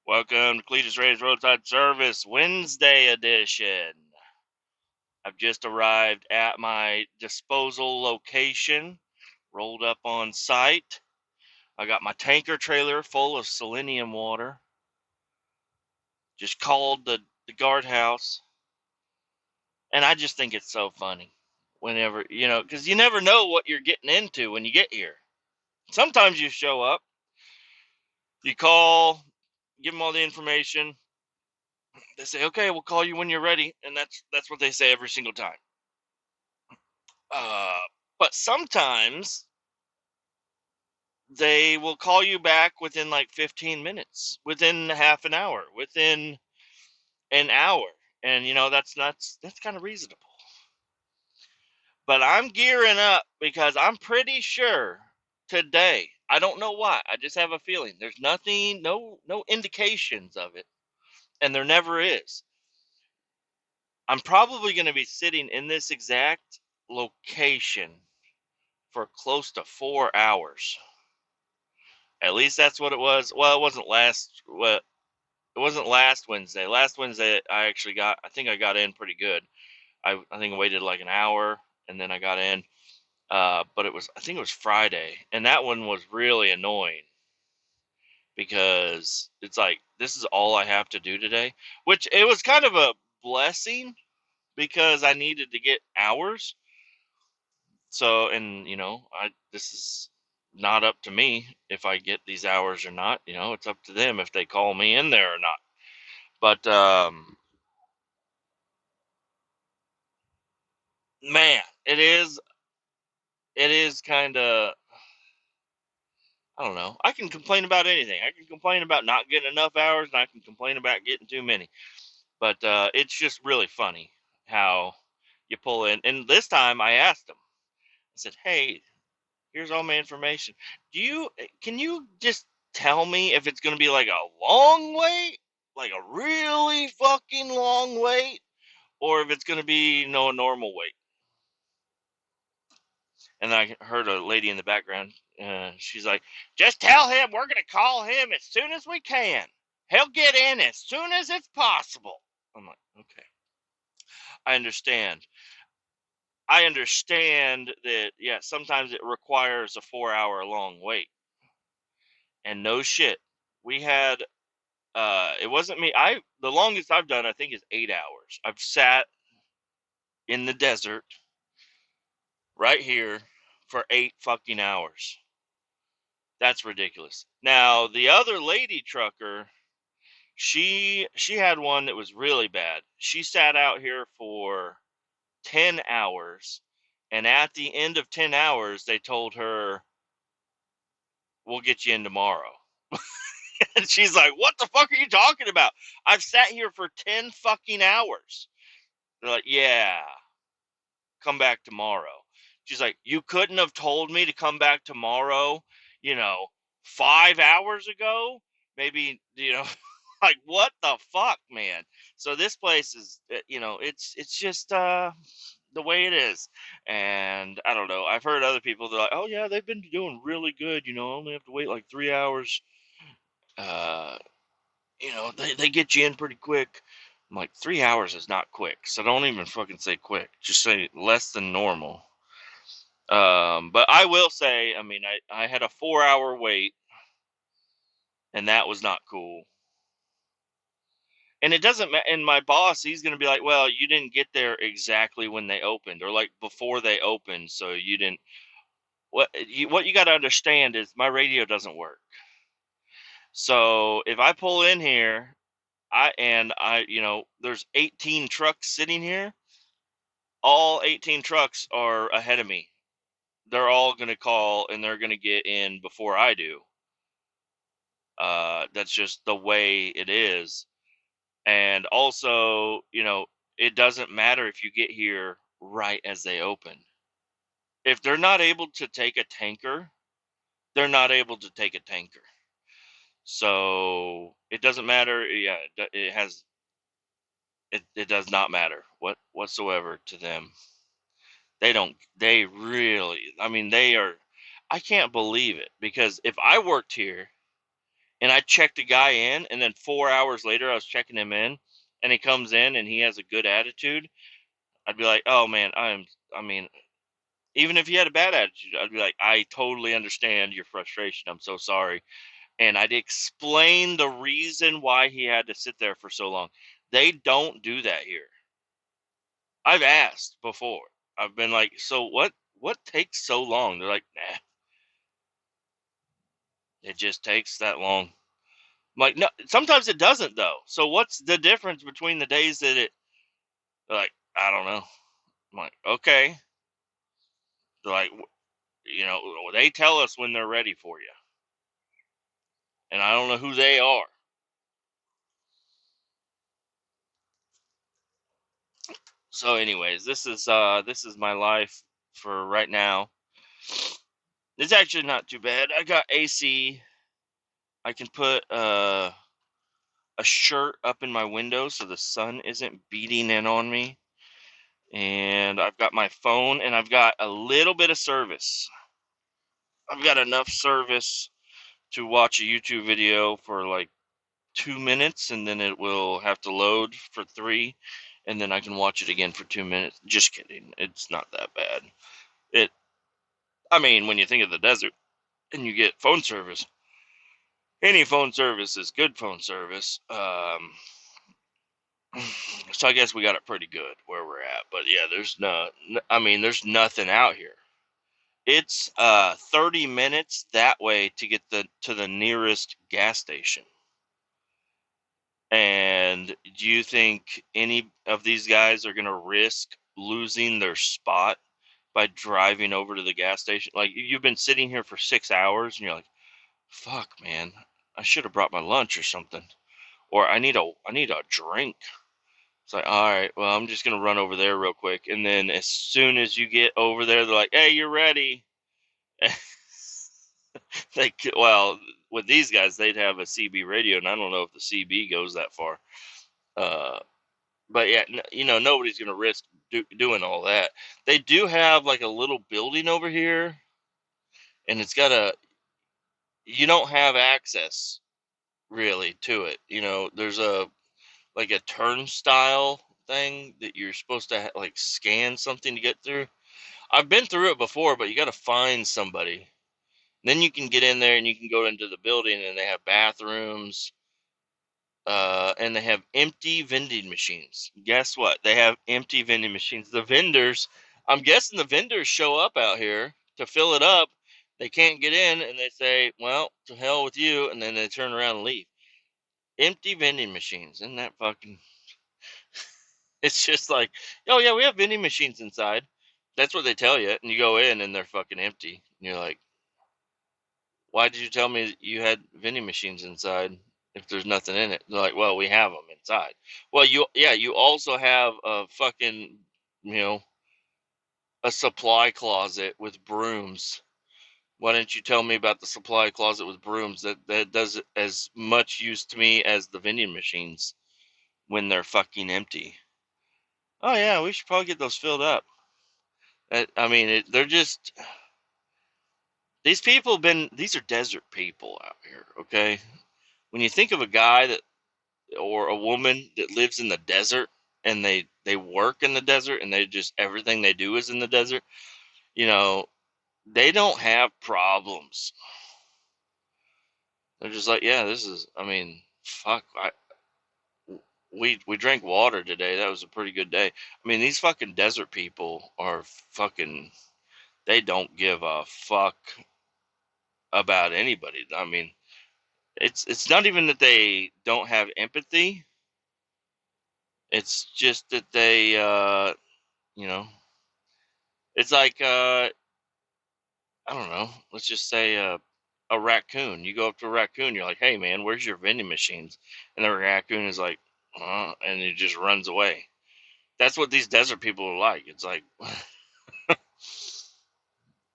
Welcome to Kletus Roadside Service Wednesday edition. I've just arrived at my disposal location, rolled up on site. I got my tanker trailer full of selenium water. Just called the guardhouse, and I just think it's so funny. Whenever, because you never know what you're getting into when you get here. Sometimes you show up, you call, give them all the information. They say, "Okay, we'll call you when you're ready," and that's what they say every single time. Uh, but sometimes they will call you back within like 15 minutes, within half an hour, within an hour. And that's kind of reasonable. But I'm gearing up because I'm pretty sure today, I don't know why, I just have a feeling there's nothing, no indications of it, and there never is. I'm probably going to be sitting in this exact location for close to 4 hours. At least that's what it was. Well, it wasn't last. Well, it wasn't last Wednesday. Last Wednesday, I think I got in pretty good. I think I waited like an hour and then I got in. But I think it was Friday, and that one was really annoying because it's like this is all I have to do today, which it was kind of a blessing because I needed to get hours. So, and this is not up to me if I get these hours or not. It's up to them if they call me in there or not. But man, it is kind of, I don't know. I can complain about anything. I can complain about not getting enough hours, and I can complain about getting too many. But it's just really funny how you pull in. And this time I asked them. I said, "Hey, here's all my information. Can you just tell me if it's going to be like a long wait, like a really fucking long wait, or if it's going to be a normal wait?" And I heard a lady in the background. She's like, "Just tell him we're going to call him as soon as we can. He'll get in as soon as it's possible." I'm like, "Okay, I understand. I understand that, yeah, sometimes it requires a 4 hour long wait." And no shit, we had it wasn't me. The longest I've done, I think, is 8 hours. I've sat in the desert right here for 8 fucking hours. That's ridiculous. Now the other lady trucker, she had one that was really bad. She sat out here for 10 hours, and at the end of 10 hours, they told her, "We'll get you in tomorrow." And she's like, "What the fuck are you talking about? I've sat here for 10 fucking hours." They're like, "Yeah, come back tomorrow." She's like, "You couldn't have told me to come back tomorrow, you know, 5 hours ago? Maybe, like, what the fuck, man?" So this place is, it's just the way it is. And I don't know. I've heard other people, they're like, "Oh yeah, they've been doing really good. Only have to wait like 3 hours. Uh, they get you in pretty quick." I'm like, 3 hours is not quick. So don't even fucking say quick. Just say less than normal. But I will say, I mean, I had a 4 hour wait, and that was not cool. And it doesn't matter. And my boss, he's going to be like, "Well, you didn't get there exactly when they opened, or like before they opened. So you didn't." What you got to understand is my radio doesn't work. So if I pull in here, there's 18 trucks sitting here. All 18 trucks are ahead of me. They're all going to call, and they're going to get in before I do. That's just the way it is. And also, it doesn't matter if you get here right as they open. If they're not able to take a tanker, they're not able to take a tanker. So it doesn't matter. Yeah, it does not matter whatsoever to them. They really, I mean, I can't believe it, because if I worked here and I checked a guy in, and then 4 hours later I was checking him in, and he comes in and he has a good attitude, I'd be like, oh man, I mean, even if he had a bad attitude, I'd be like, I totally understand your frustration. I'm so sorry. And I'd explain the reason why he had to sit there for so long. They don't do that here. I've asked before. I've been like, so what takes so long? They're like, nah, it just takes that long. I'm like, no, sometimes it doesn't though. So what's the difference between the days that they're like, I don't know. I'm like, okay. They're like, they tell us when they're ready for you. And I don't know who they are. So anyways, this is my life for right now. It's actually not too bad. I got AC. I can put a shirt up in my window so the sun isn't beating in on me. And I've got my phone and I've got a little bit of service. I've got enough service to watch a YouTube video for like 2 minutes, and then it will have to load for 3, and then I can watch it again for 2 minutes. Just kidding. It's not that bad. It I mean, when you think of the desert and you get phone service, any phone service is good phone service. So I guess we got it pretty good where we're at. But yeah, there's nothing out here. It's 30 minutes that way to get to the nearest gas station. And do you think any of these guys are going to risk losing their spot by driving over to the gas station? Like, you've been sitting here for 6 hours and you're like, fuck, man, I should have brought my lunch or something. Or I need a drink. It's like, all right, well, I'm just gonna run over there real quick, and then as soon as you get over there, they're like, hey, you're ready. Well, with these guys, they'd have a CB radio, and I don't know if the CB goes that far. Uh, but yeah, nobody's gonna risk doing all that. They do have like a little building over here, and you don't have access really to it. There's like a turnstile thing that you're supposed to like scan something to get through. I've been through it before, but you got to find somebody. Then you can get in there and you can go into the building, and they have bathrooms, and they have empty vending machines. Guess what? They have empty vending machines. I'm guessing the vendors show up out here to fill it up. They can't get in, and they say, well, to hell with you, and then they turn around and leave. Empty vending machines. Isn't that fucking... It's just like, oh yeah, we have vending machines inside. That's what they tell you, and you go in and they're fucking empty. And you're like, why did you tell me that you had vending machines inside if there's nothing in it? They're like, well, we have them inside. Well, you also have a fucking, you know, a supply closet with brooms. Why didn't you tell me about the supply closet with brooms? That does as much use to me as the vending machines when they're fucking empty. Oh yeah, we should probably get those filled up. I mean, they're just... these are desert people out here, okay? When you think of a guy or a woman that lives in the desert, and they work in the desert, and everything they do is in the desert, you know, they don't have problems. They're just like, yeah, I mean, fuck, we drank water today. That was a pretty good day. I mean, these fucking desert people are fucking, they don't give a fuck about anybody. I mean, it's not even that they don't have empathy. It's just that they, you know, it's like, I don't know. Let's just say a raccoon. You go up to a raccoon, you're like, "Hey, man, where's your vending machines?" And the raccoon is like, and it just runs away. That's what these desert people are like. It's like,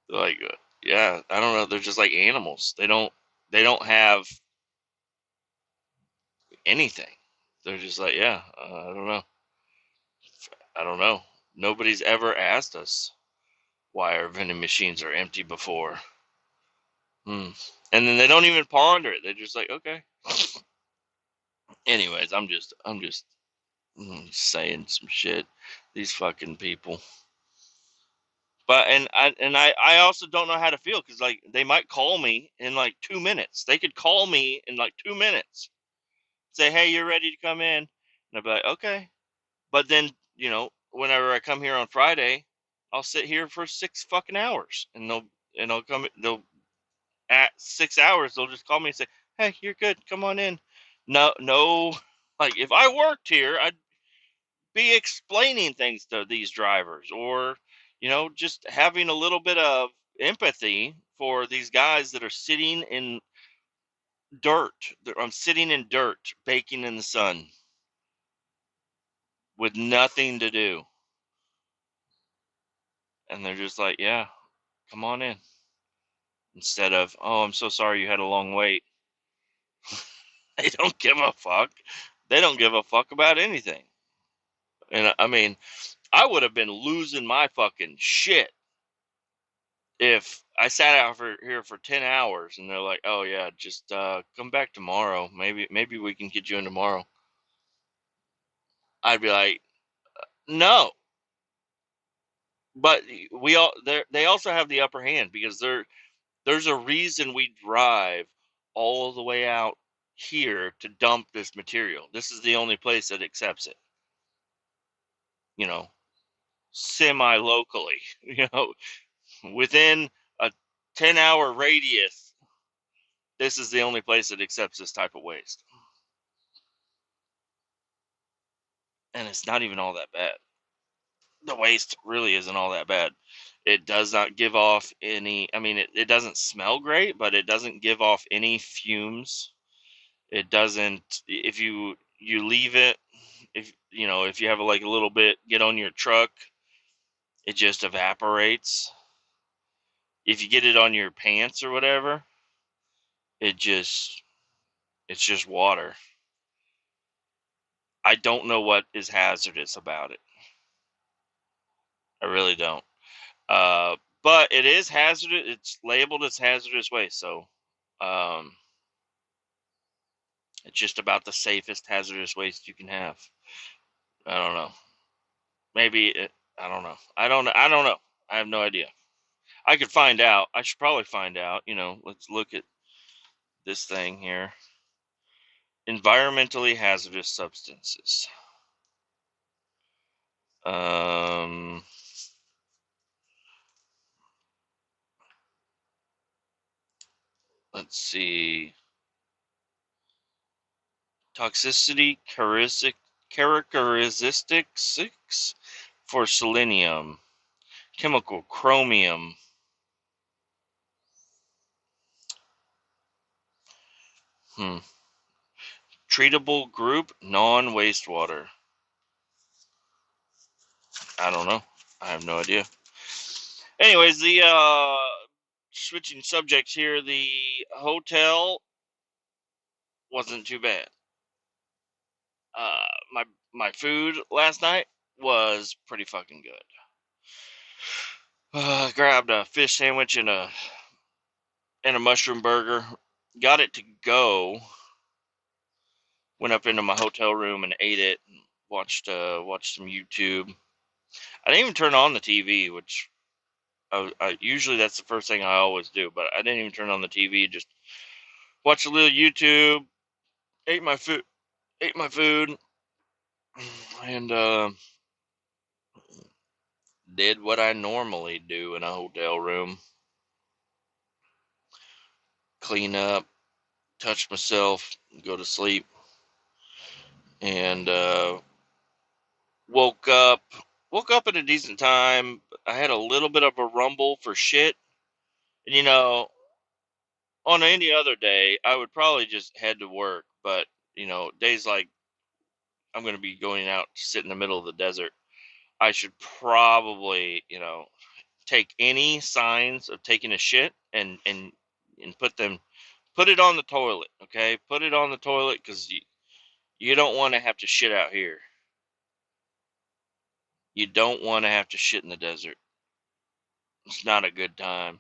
like, yeah, I don't know. They're just like animals. They don't have anything. They're just like, yeah, I don't know. I don't know. Nobody's ever asked us why our vending machines are empty before. Hmm. And then they don't even ponder it. They're just like, okay. Anyways, I'm just saying some shit. These fucking people. But I also don't know how to feel because like they might call me in like 2 minutes. They could call me in like 2 minutes, say, "Hey, you're ready to come in," and I'd be like, "Okay." But then whenever I come here on Friday, I'll sit here for 6 fucking hours, and they'll at 6 hours they'll just call me and say, "Hey, you're good. Come on in." No, no. Like if I worked here, I'd be explaining things to these drivers, or just having a little bit of empathy for these guys that are sitting in dirt. I'm sitting in dirt, baking in the sun with nothing to do, and they're just like, "Yeah, come on in," instead of, "Oh, I'm so sorry you had a long wait." They don't give a fuck. They don't give a fuck about anything. And I mean, I would have been losing my fucking shit if I sat out here for 10 hours and they're like, "Oh yeah, just come back tomorrow. Maybe we can get you in tomorrow." I'd be like, "No." But they also have the upper hand because there's a reason we drive all the way out here to dump this material. This is the only place that accepts it. You know, semi locally, within a 10-hour radius, this is the only place that accepts this type of waste. And it's not even all that bad. The waste really isn't all that bad. It does not give off any, I mean, it doesn't smell great, but it doesn't give off any fumes. It doesn't, if you leave it, if you have like a little bit get on your truck, it just evaporates. If you get it on your pants or whatever, it just it's just water. I don't know what is hazardous about it. I really don't. But it is hazardous. It's labeled as hazardous waste, so um, it's just about the safest hazardous waste you can have. I don't know. Maybe I don't know. I don't know. I have no idea. I could find out. I should probably find out. Let's look at this thing here. Environmentally hazardous substances. Um, let's see. Toxicity characteristics for selenium. Chemical chromium. Hmm. Treatable group non-wastewater. I don't know. I have no idea. Anyways, the switching subjects here, the hotel wasn't too bad. Uh, my food last night was pretty fucking good. Grabbed a fish sandwich and a mushroom burger. Got it to go. Went up into my hotel room and ate it. And watched some YouTube. I didn't even turn on the TV, which I usually that's the first thing I always do. But I didn't even turn on the TV. Just watched a little YouTube. Ate my food. And did what I normally do in a hotel room: clean up, touch myself, go to sleep, and woke up. Woke up at a decent time. I had a little bit of a rumble for shit, and on any other day, I would probably just head to work. But days like I'm going to be going out to sit in the middle of the desert, I should probably take any signs of taking a shit and put it on the toilet. Okay, put it on the toilet because you don't want to have to shit out here. You don't want to have to shit in the desert. It's not a good time.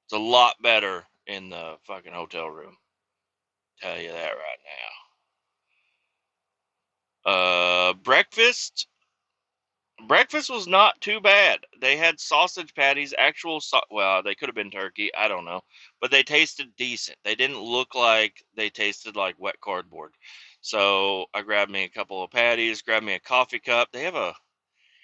It's a lot better in the fucking hotel room. Tell you that right now. Breakfast was not too bad. They had sausage patties, well, they could have been turkey, I don't know, but they tasted decent. They didn't look like they tasted like wet cardboard. So I grabbed me a couple of patties, grabbed me a coffee cup.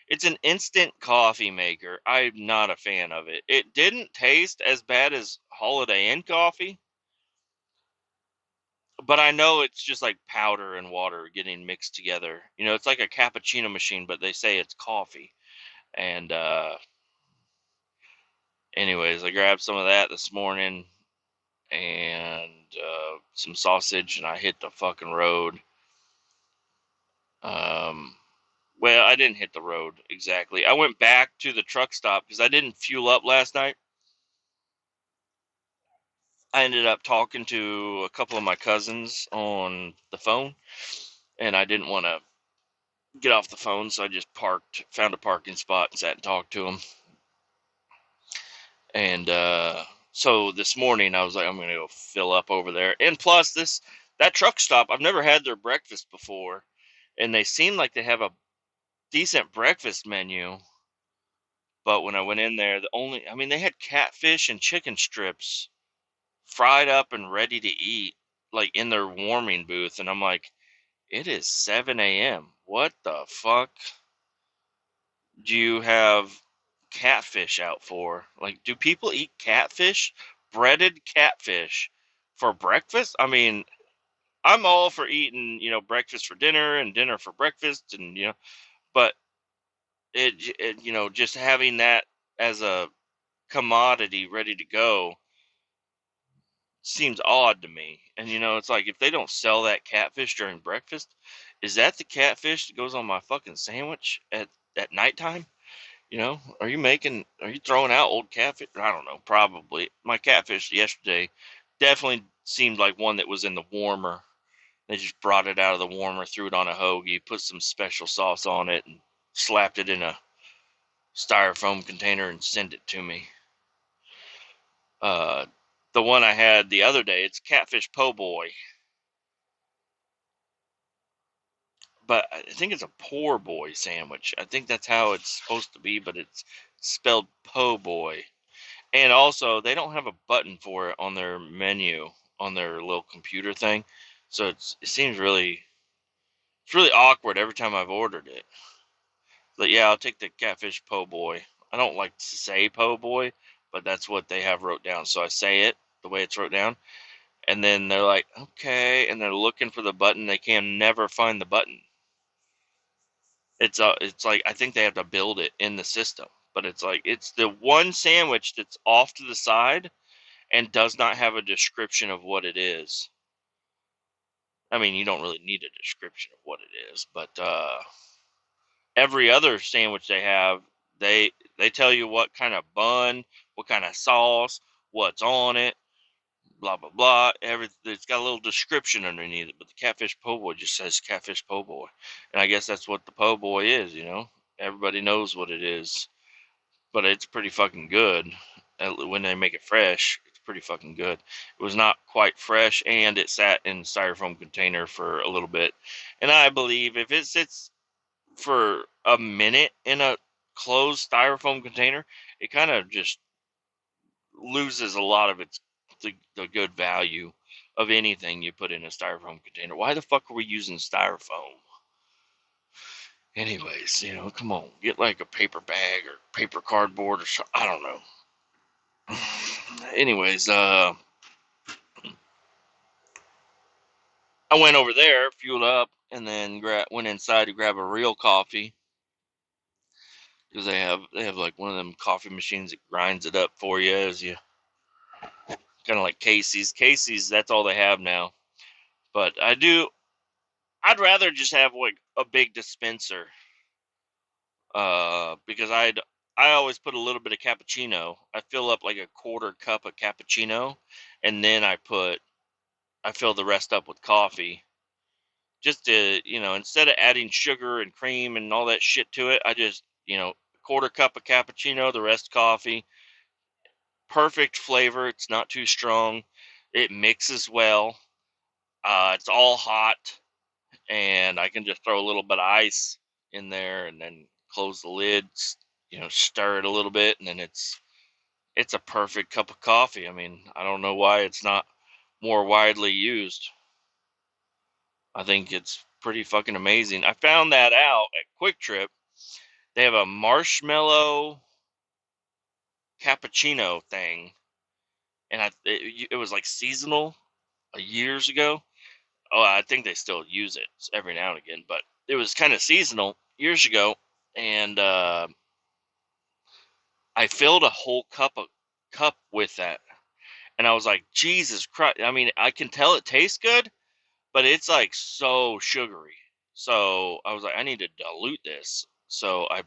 It's an instant coffee maker. I'm not a fan of it. It didn't taste as bad as Holiday Inn coffee, but I know it's just like powder and water getting mixed together. It's like a cappuccino machine, but they say it's coffee. And anyways, I grabbed some of that this morning and some sausage, and I hit the fucking road. Well, I didn't hit the road exactly. I went back to the truck stop because I didn't fuel up last night. I ended up talking to a couple of my cousins on the phone, and I didn't want to get off the phone, so I just found a parking spot, and sat and talked to them. And so this morning, I was like, I'm going to go fill up over there. And plus, that truck stop, I've never had their breakfast before, and they seem like they have a decent breakfast menu. But when I went in there, they had catfish and chicken strips fried up and ready to eat, like in their warming booth. And I'm like, it is 7 a.m. What the fuck do you have catfish out for? Like, do people eat catfish, breaded catfish, for breakfast? I mean, I'm all for eating, breakfast for dinner and dinner for breakfast, and but just having that as a commodity ready to go seems odd to me. And it's like, if they don't sell that catfish during breakfast, is that the catfish that goes on my fucking sandwich at nighttime? Are you throwing out old catfish? I don't know, probably. My catfish yesterday definitely seemed like one that was in the warmer. They just brought it out of the warmer, threw it on a hoagie, put some special sauce on it, and slapped it in a styrofoam container and sent it to me. Uh, the one I had the other day, it's catfish po' boy, but I think it's a poor boy sandwich. I think that's how it's supposed to be, but it's spelled po' boy. And also, they don't have a button for it on their menu, on their little computer thing. So it's really awkward every time I've ordered it. But yeah, I'll take the catfish po' boy. I don't like to say po' boy, but that's what they have wrote down. So I say it the way it's wrote down. And then they're like, okay. And they're looking for the button. They can never find the button. It's like, I think they have to build it in the system. But it's like, it's the one sandwich that's off to the side and does not have a description of what it is. I mean, you don't really need a description of what it is, but every other sandwich they have, they tell you what kind of bun, what kind of sauce, what's on it, blah blah blah. It's got a little description underneath it, but the catfish po' boy just says catfish po' boy, and I guess that's what the po' boy is. Everybody knows what it is, but it's pretty fucking good. When they make it fresh, it's pretty fucking good. It was not quite fresh, and it sat in a styrofoam container for a little bit. And I believe if it sits for a minute in a closed styrofoam container, it kind of just loses a lot of the good value of anything you put in a styrofoam container. Why the fuck are we using styrofoam? Anyways, come on, get like a paper bag or paper cardboard or something. I don't know. Anyways, I went over there, fueled up, and then went inside to grab a real coffee because they have like one of them coffee machines that grinds it up for you as you kind of like Casey's. Casey's, that's all they have now. But I'd rather just have like a big dispenser. Because I always put a little bit of cappuccino. I fill up like a quarter cup of cappuccino, and then I fill the rest up with coffee. Just to, instead of adding sugar and cream and all that shit to it, I just, quarter cup of cappuccino, the rest coffee. perfect flavor. It's not too strong. It mixes well. It's all hot, and I can just throw a little bit of ice in there, and then close the lid. Stir it a little bit, and then it's a perfect cup of coffee. I mean, I don't know why it's not more widely used. I think it's pretty fucking amazing. I found that out at Quick Trip. They have a marshmallow cappuccino thing, and it was like seasonal years ago. Oh, I think they still use it every now and again, but it was kind of seasonal years ago, and I filled a whole cup with that, and I was like, Jesus Christ! I mean, I can tell it tastes good, but it's like so sugary. So I was like, I need to dilute this. So I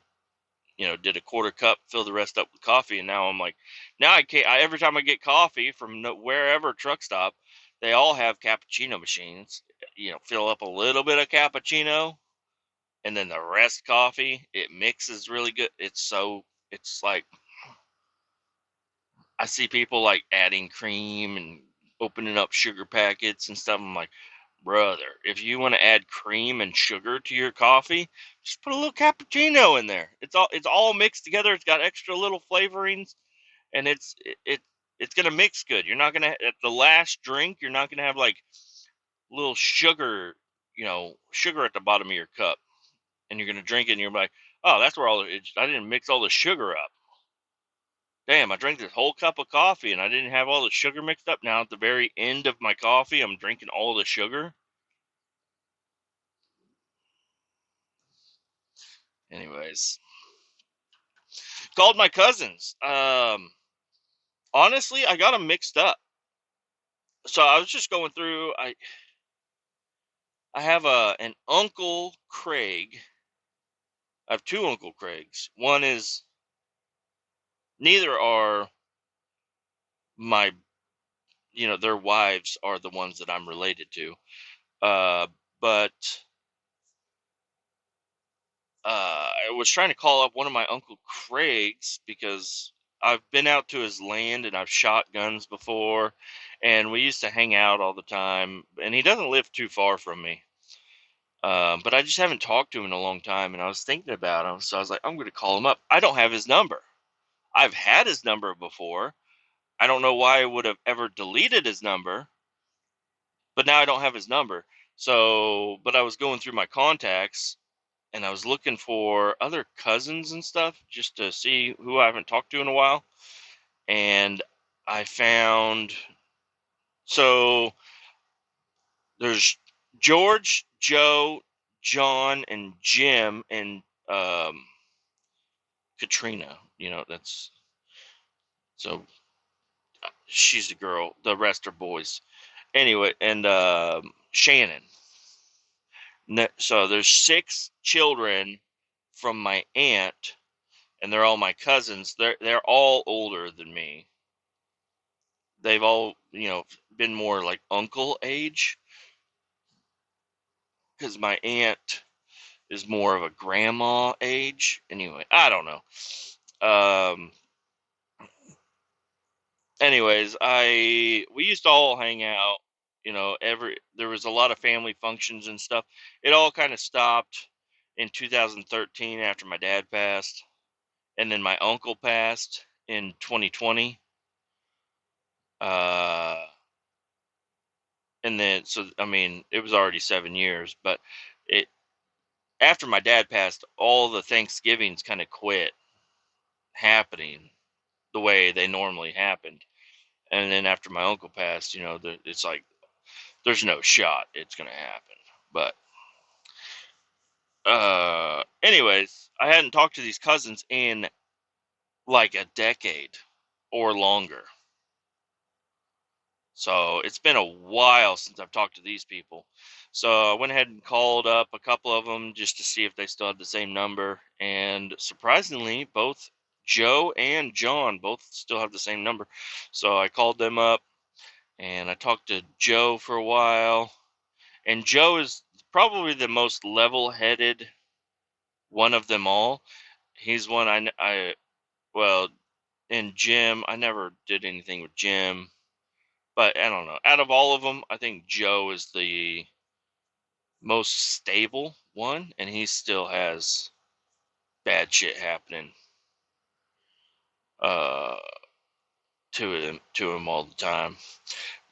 did a quarter cup, fill the rest up with coffee, and now I'm like, now I can't. Every time I get coffee from wherever truck stop, they all have cappuccino machines. Fill up a little bit of cappuccino, and then the rest coffee. It mixes really good. It's like I see people like adding cream and opening up sugar packets and stuff. I'm like, brother, if you want to add cream and sugar to your coffee, just put a little cappuccino in there. It's all mixed together. It's got extra little flavorings, and it's gonna mix good. You're not gonna at the last drink. You're not gonna have like little sugar at the bottom of your cup, and you're gonna drink it, and you're like, oh, that's where I didn't mix all the sugar up. Damn, I drank this whole cup of coffee, and I didn't have all the sugar mixed up. Now at the very end of my coffee, I'm drinking all the sugar. Anyways, called my cousins. Honestly, I got them mixed up. So I was just going through. I have an Uncle Craig. I have two Uncle Craigs. One is neither are my their wives are the ones that I'm related to. But I was trying to call up one of my Uncle Craig's because I've been out to his land and I've shot guns before, and we used to hang out all the time. And he doesn't live too far from me, but I just haven't talked to him in a long time. And I was thinking about him, so I was like, I'm going to call him up. I don't have his number. I've had his number before. I don't know why I would have ever deleted his number, but now I don't have his number. So, but I was going through my contacts and I was looking for other cousins and stuff just to see who I haven't talked to in a while. And I found so there's George, Joe, John, and Jim, and Katrina. That's so she's the girl. The rest are boys. Anyway, and Shannon. So there's 6 children from my aunt, and they're all my cousins. They're all older than me. They've all been more like uncle age, because my aunt is more of a grandma age. Anyway, I don't know. Um. Anyways, we used to all hang out. There was a lot of family functions and stuff. It all kind of stopped in 2013 after my dad passed, and then my uncle passed in 2020. Uh, and then so I mean, it was already 7 years, but it after my dad passed, all the Thanksgivings kind of quit happening the way they normally happened. And then after my uncle passed, it's like there's no shot it's gonna happen. But anyways, I hadn't talked to these cousins in like a decade or longer. So it's been a while since I've talked to these people. So I went ahead and called up a couple of them just to see if they still had the same number. And surprisingly, both Joe and John both still have the same number. So I called them up and I talked to Joe for a while. And Joe is probably the most level-headed one of them all. He's one well, And Jim, I never did anything with Jim. But I don't know. Out of all of them, I think Joe is the most stable one, and he still has bad shit happening uh, to him all the time.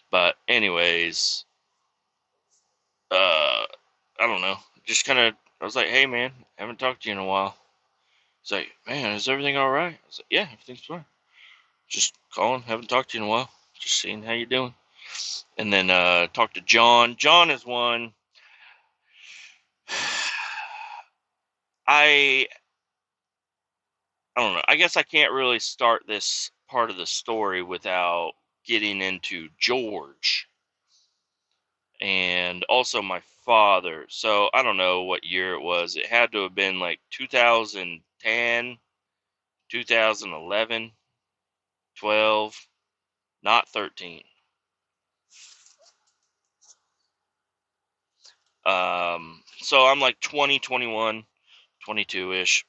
But anyways, I don't know. Just kind of, I was like, hey man, haven't talked to you in a while. He's like, man, is everything all right? I was like, yeah, everything's fine. Just calling, haven't talked to you in a while. Just seeing how you doing. And then talked to John. John is one. I I don't know. I guess I can't really start this part of the story without getting into George and also my father. So I don't know what year it was. It had to have been like 2010, 2011, 12, not 13. So I'm like 20, 21, 22-ish.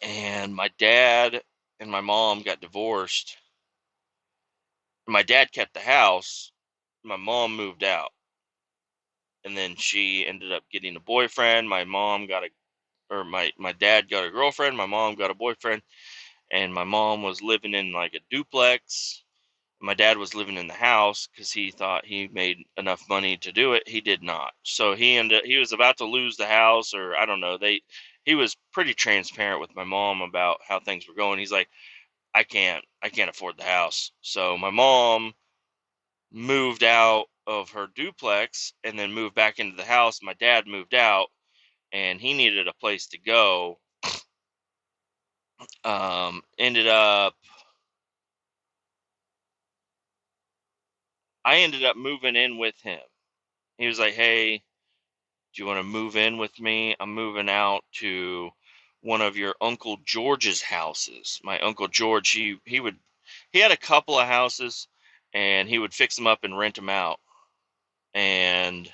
And my dad and my mom got divorced. My dad kept the house. My mom moved out. And then she ended up getting a boyfriend. My mom got a, or my dad got a girlfriend. My mom got a boyfriend, and my mom was living in like a duplex. My dad was living in the house because he thought he made enough money to do it. He did not. So he was about to lose the house, or I don't know. He was pretty transparent with my mom about how things were going. He's like, I can't afford the house. So my mom moved out of her duplex and then moved back into the house. My dad moved out and he needed a place to go. Ended up, I ended up moving in with him. He was like, hey, do you want to move in with me? I'm moving out to one of your Uncle George's houses. My Uncle George, he had a couple of houses and he would fix them up and rent them out. And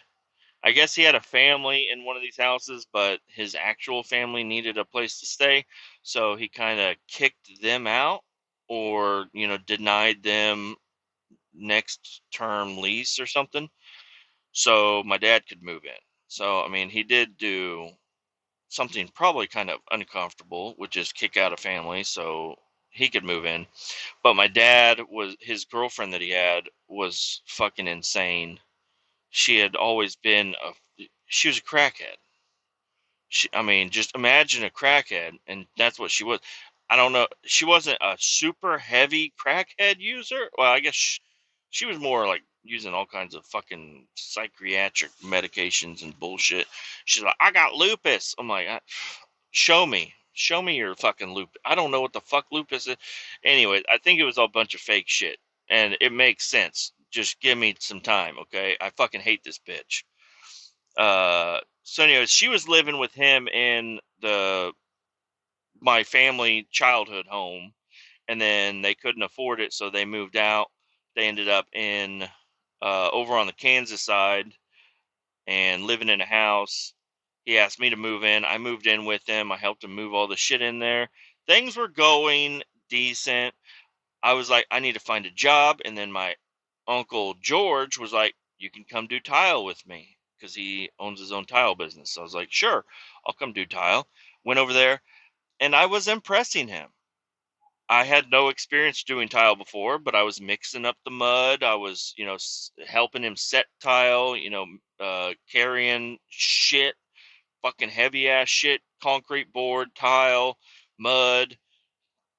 I guess he had a family in one of these houses, but his actual family needed a place to stay. So he kind of kicked them out or, denied them next term lease or something. So my dad could move in. So, I mean, he did do something probably kind of uncomfortable, which is kick out a family so he could move in. But my dad his girlfriend that he had was fucking insane. She had always been she was a crackhead. I mean, just imagine a crackhead, and that's what she was. I don't know. She wasn't a super heavy crackhead user. Well, I guess she was more like using all kinds of fucking psychiatric medications and bullshit. She's like, I got lupus. I'm like, show me your fucking lupus. I don't know what the fuck lupus is. Anyway, I think it was all a bunch of fake shit, and it makes sense. Just give me some time, okay? I fucking hate this bitch. So anyways, she was living with him in my family childhood home, and then they couldn't afford it, so they moved out. They ended up in over on the Kansas side and living in a house. He asked me to move in. I moved in with him. I helped him move all the shit in there. Things were going decent. I was like, I need to find a job. And then my uncle George was like, you can come do tile with me because he owns his own tile business. So I was like, sure, I'll come do tile. Went over there and I was impressing him. I had no experience doing tile before, but I was mixing up the mud. I was, helping him set tile, carrying shit, fucking heavy ass shit, concrete board, tile, mud,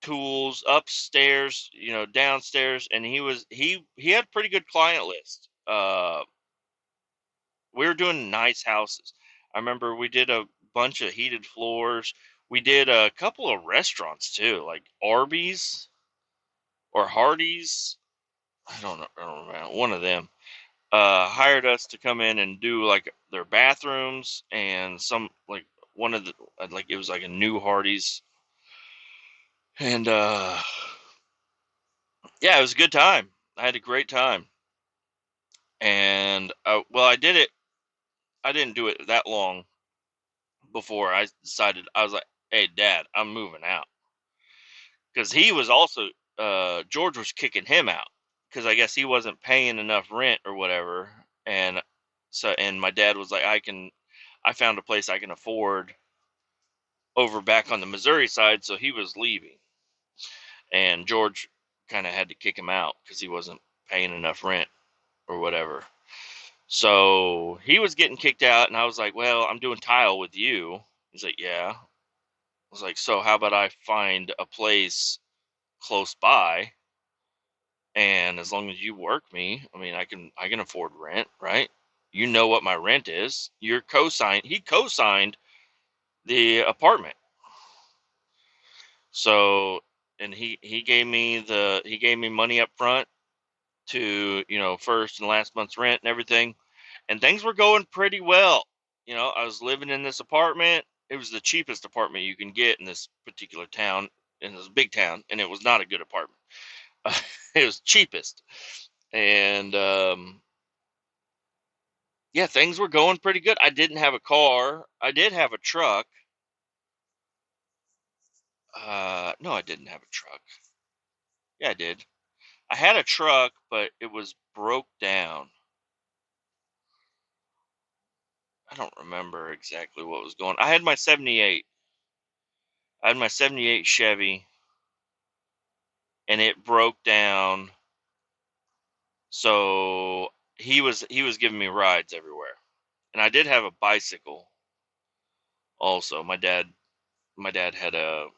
tools upstairs, downstairs, and he had pretty good client list. We were doing nice houses. I remember we did a bunch of heated floors. We did a couple of restaurants too, like Arby's or Hardee's. I don't know, one of them. Hired us to come in and do like their bathrooms and some like one of the like it was like a new Hardee's and yeah, it was a good time. I had a great time. And well, I did it. I didn't do it that long before I decided. I was like, "Hey, Dad, I'm moving out." because he was also George was kicking him out because I guess he wasn't paying enough rent or whatever, and my dad was like, I found a place I can afford over back on the Missouri side, so he was leaving, and George kind of had to kick him out because he wasn't paying enough rent or whatever. So he was getting kicked out, and I was like, well, I'm doing tile with you. He's like, yeah. I was like, so how about I find a place close by, and as long as you work me, I mean, I can afford rent, right? You know what my rent is. He co-signed the apartment. So, and he gave me money up front to, first and last month's rent and everything. And things were going pretty well. I was living in this apartment. It was the cheapest apartment you can get in this particular town, in this big town, and it was not a good apartment. It was cheapest. And yeah, things were going pretty good. I didn't have a car. I did have a truck. No, I didn't have a truck. Yeah, I did. I had a truck, but it was broke down. I don't remember exactly what was going on. I had my 78. I had my 78 Chevy, and it broke down. So he was giving me rides everywhere. And I did have a bicycle also. My dad had a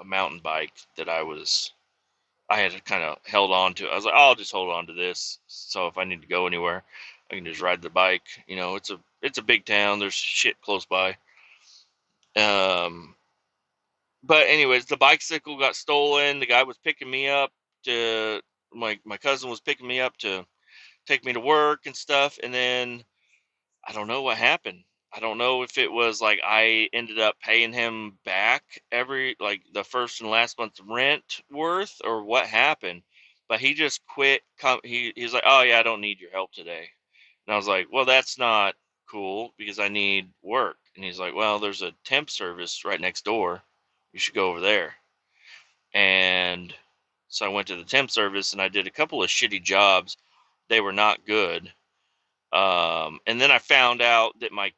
mountain bike that I had kind of held on to. I was like, oh, I'll just hold on to this. So if I need to go anywhere, I can just ride the bike. It's a big town. There's shit close by. Um, but anyways, the bicycle got stolen. The guy was picking me up to my cousin was picking me up to take me to work and stuff. And then I don't know what happened. I don't know if it was like I ended up paying him back every like the first and last month's rent worth or what happened. But he just quit. He's like, oh yeah, I don't need your help today. And I was like, well, that's not cool because I need work. And he's like, well, there's a temp service right next door. You should go over there. And so I went to the temp service and I did a couple of shitty jobs. They were not good. And then I found out that my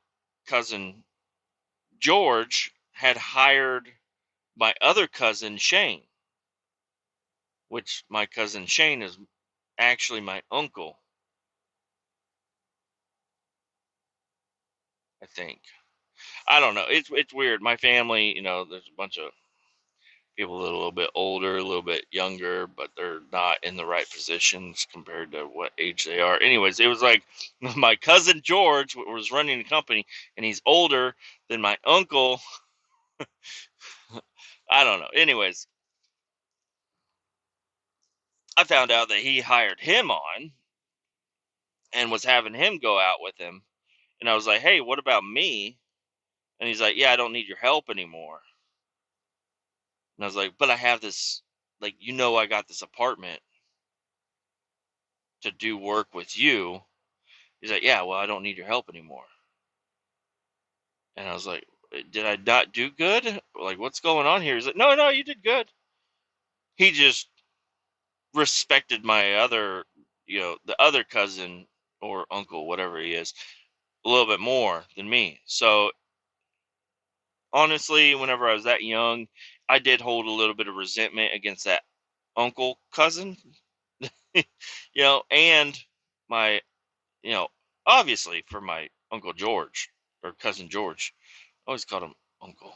cousin George had hired my other cousin Shane, which my cousin Shane is actually my uncle, I think. I don't know. It's weird. My family, there's a bunch of people that are a little bit older, a little bit younger, but they're not in the right positions compared to what age they are. Anyways, it was like my cousin George was running the company, and he's older than my uncle. I don't know. Anyways, I found out that he hired him on and was having him go out with him. And I was like, hey, what about me? And he's like, yeah, I don't need your help anymore. And I was like, but I have this, like, I got this apartment to do work with you. He's like, yeah, well, I don't need your help anymore. And I was like, did I not do good? Like, what's going on here? He's like, no, no, you did good. He just respected my other, the other cousin or uncle, whatever he is, a little bit more than me. So honestly, whenever I was that young, I did hold a little bit of resentment against that uncle cousin, and my, you know, obviously for my uncle George or cousin George. I always called him uncle.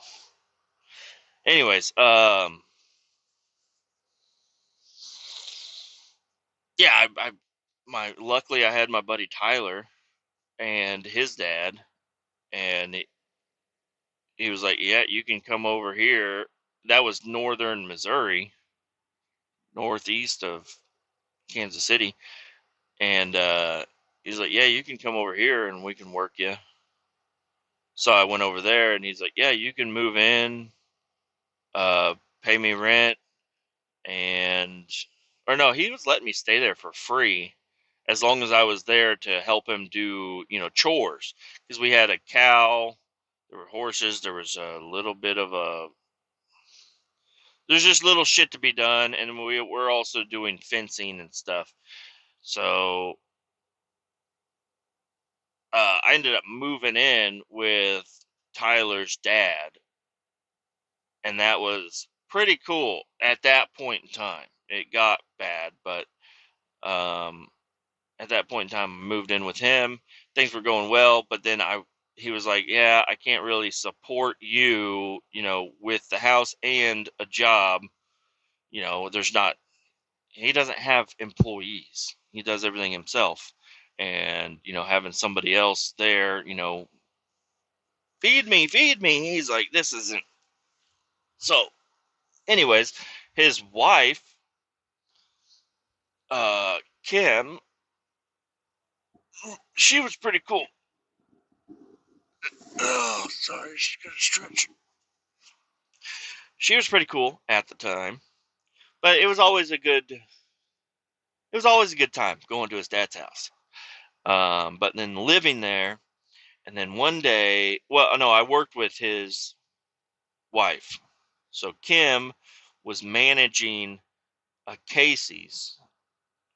Anyways, yeah, luckily I had my buddy Tyler and his dad, and he was like, yeah, you can come over here. That was northern Missouri, northeast of Kansas City. And he's like, yeah, you can come over here and we can work you. So I went over there and he's like, yeah, you can move in, uh, pay me rent. And, or no, he was letting me stay there for free as long as I was there to help him do, chores. Because we had a cow, there were horses, there was a little bit of there's just little shit to be done, and we're also doing fencing and stuff. So I ended up moving in with Tyler's dad, and that was pretty cool at that point in time. It got bad, but um, at that point in time, I moved in with him. Things were going well, but then he was like, "Yeah, I can't really support you, with the house and a job. There's not. He doesn't have employees. He does everything himself, and having somebody else there, feed me, feed me. He's like, this isn't so." Anyways, his wife, Kim, she was pretty cool. Oh, sorry, she's gonna stretch. She was pretty cool at the time, but it was always a good time going to his dad's house. But then living there, and then one day, well, no, I worked with his wife. So Kim was managing a Casey's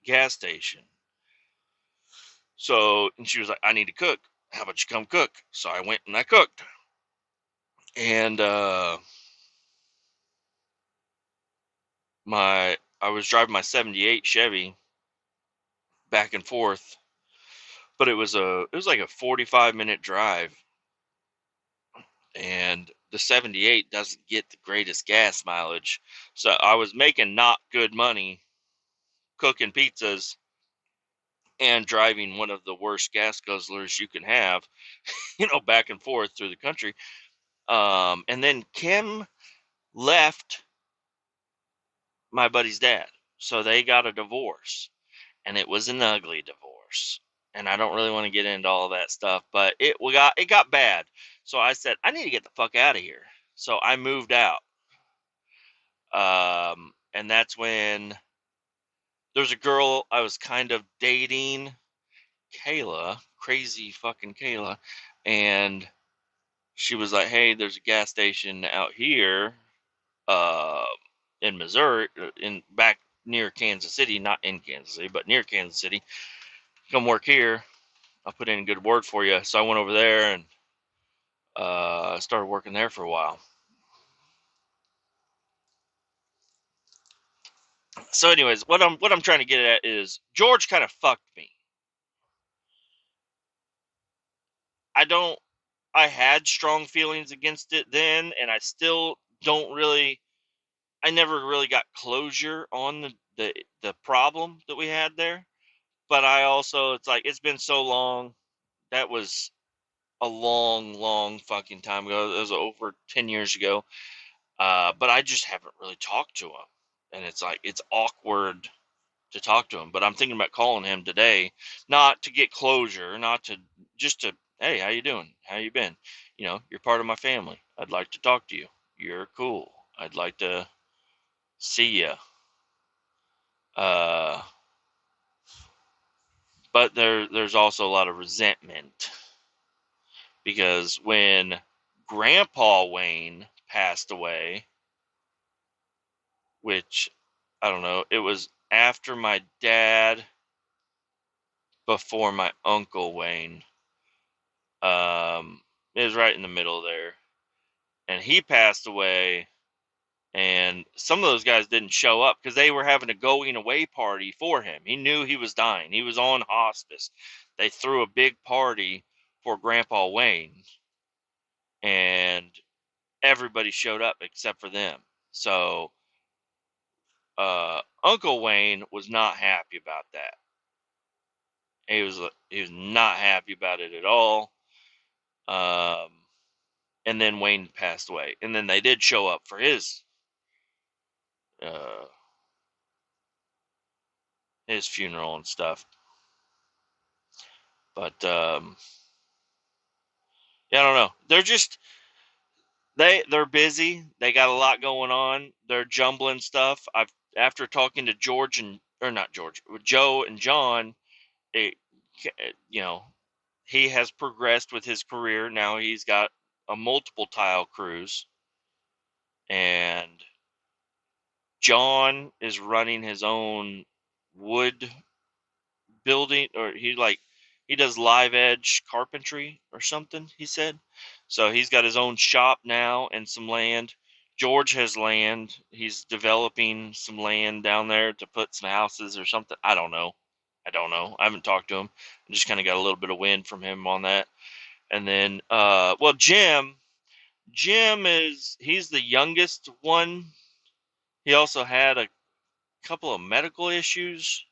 gas station. So, and she was like, "I need to cook. How about you come cook?" So I went and I cooked. And I was driving my 78 Chevy back and forth, but it was like a 45-minute drive, and the 78 doesn't get the greatest gas mileage. So I was making not good money cooking pizzas and driving one of the worst gas guzzlers you can have, back and forth through the country. And then Kim left my buddy's dad. So they got a divorce, and it was an ugly divorce. And I don't really want to get into all that stuff, but it got bad. So I said, I need to get the fuck out of here. So I moved out. And that's when there's a girl I was kind of dating, Kayla, crazy fucking Kayla, and she was like, "Hey, there's a gas station out here, uh, in Missouri, in back near Kansas City, not in Kansas City, but near Kansas City. Come work here. I'll put in a good word for you." So I went over there and started working there for a while. So, anyways, what I'm trying to get at is George kind of fucked me. I don't. I had strong feelings against it then, and I still don't really. I never really got closure on the problem that we had there. But I also, it's like, it's been so long. That was a long, long fucking time ago. It was over 10 years ago. But I just haven't really talked to him. And it's like, it's awkward to talk to him. But I'm thinking about calling him today, not to get closure, not to, just to, "Hey, how you doing? How you been? You're part of my family. I'd like to talk to you. You're cool. I'd like to see you." Uh, but there's also a lot of resentment, because when Grandpa Wayne passed away, which, I don't know, it was after my dad, before my Uncle Wayne. It was right in the middle there, and he passed away. And some of those guys didn't show up because they were having a going away party for him. He knew he was dying. He was on hospice. They threw a big party for Grandpa Wayne, and everybody showed up except for them. So Uncle Wayne was not happy about that. He was not happy about it at all. Um, and then Wayne passed away, and then they did show up for uh, his funeral and stuff. But yeah, I don't know. They're busy. They got a lot going on. They're jumbling stuff. After talking to George, and or not George, Joe and John, it, you know, he has progressed with his career. Now he's got a multiple tile crews, and John is running his own wood building, or he does live edge carpentry or something, he said. So he's got his own shop now and some land. George has land. He's developing some land down there to put some houses or something. I don't know. I haven't talked to him. I just kind of got a little bit of wind from him on that. And then well, Jim he's the youngest one. He also had a couple of medical issues,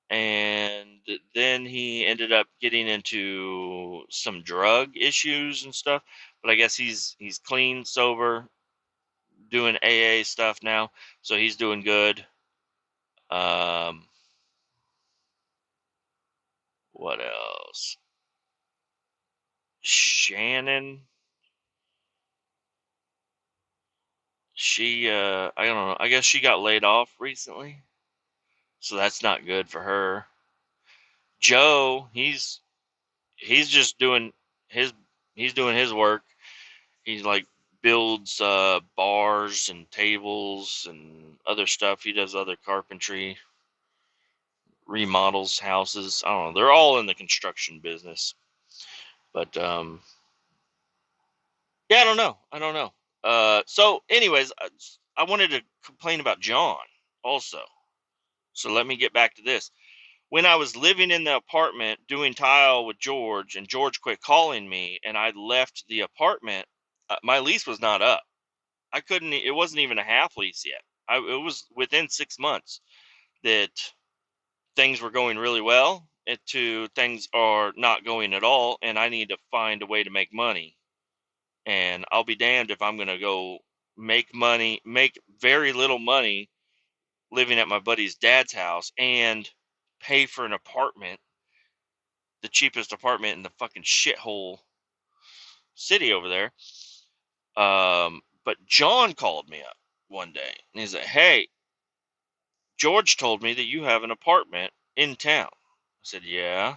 and then he ended up getting into some drug issues and stuff. But I guess he's clean, sober, doing AA stuff now, so he's doing good. Um, what else? Shannon, I don't know. I guess she got laid off recently, so that's not good for her. Joe, he's just doing his he's doing his work. He like builds bars and tables and other stuff. He does other carpentry, remodels houses. I don't know. They're all in the construction business. But yeah, I don't know. So anyways, I wanted to complain about John also. So let me get back to this. When I was living in the apartment doing tile with George, and George quit calling me, and I left the apartment, my lease was not up. I couldn't. It wasn't even a half lease yet. It was within 6 months that things were going really well, to things are not going at all, and I need to find a way to make money. And I'll be damned if I'm going to go make very little money living at my buddy's dad's house and pay for an apartment, the cheapest apartment in the fucking shithole city over there. But John called me up one day and he's like, "Hey, George told me that you have an apartment in town." I said, "Yeah."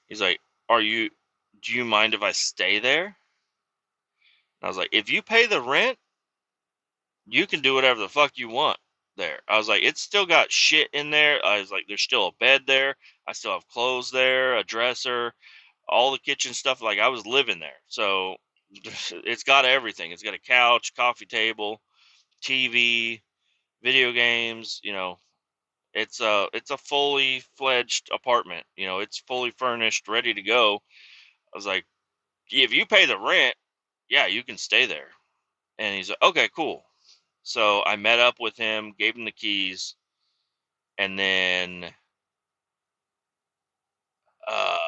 He's like, do you mind if I stay there?" And I was like, "If you pay the rent, you can do whatever the fuck you want there." I was like, "It's still got shit in there." I was like, "There's still a bed there. I still have clothes there, a dresser, all the kitchen stuff." Like, I was living there. So it's got everything. It's got a couch, coffee table, TV, video games, it's a fully fledged apartment. It's fully furnished, ready to go. I was like, "If you pay the rent, yeah, you can stay there." And he's like, "Okay, cool." So I met up with him, gave him the keys, and then uh,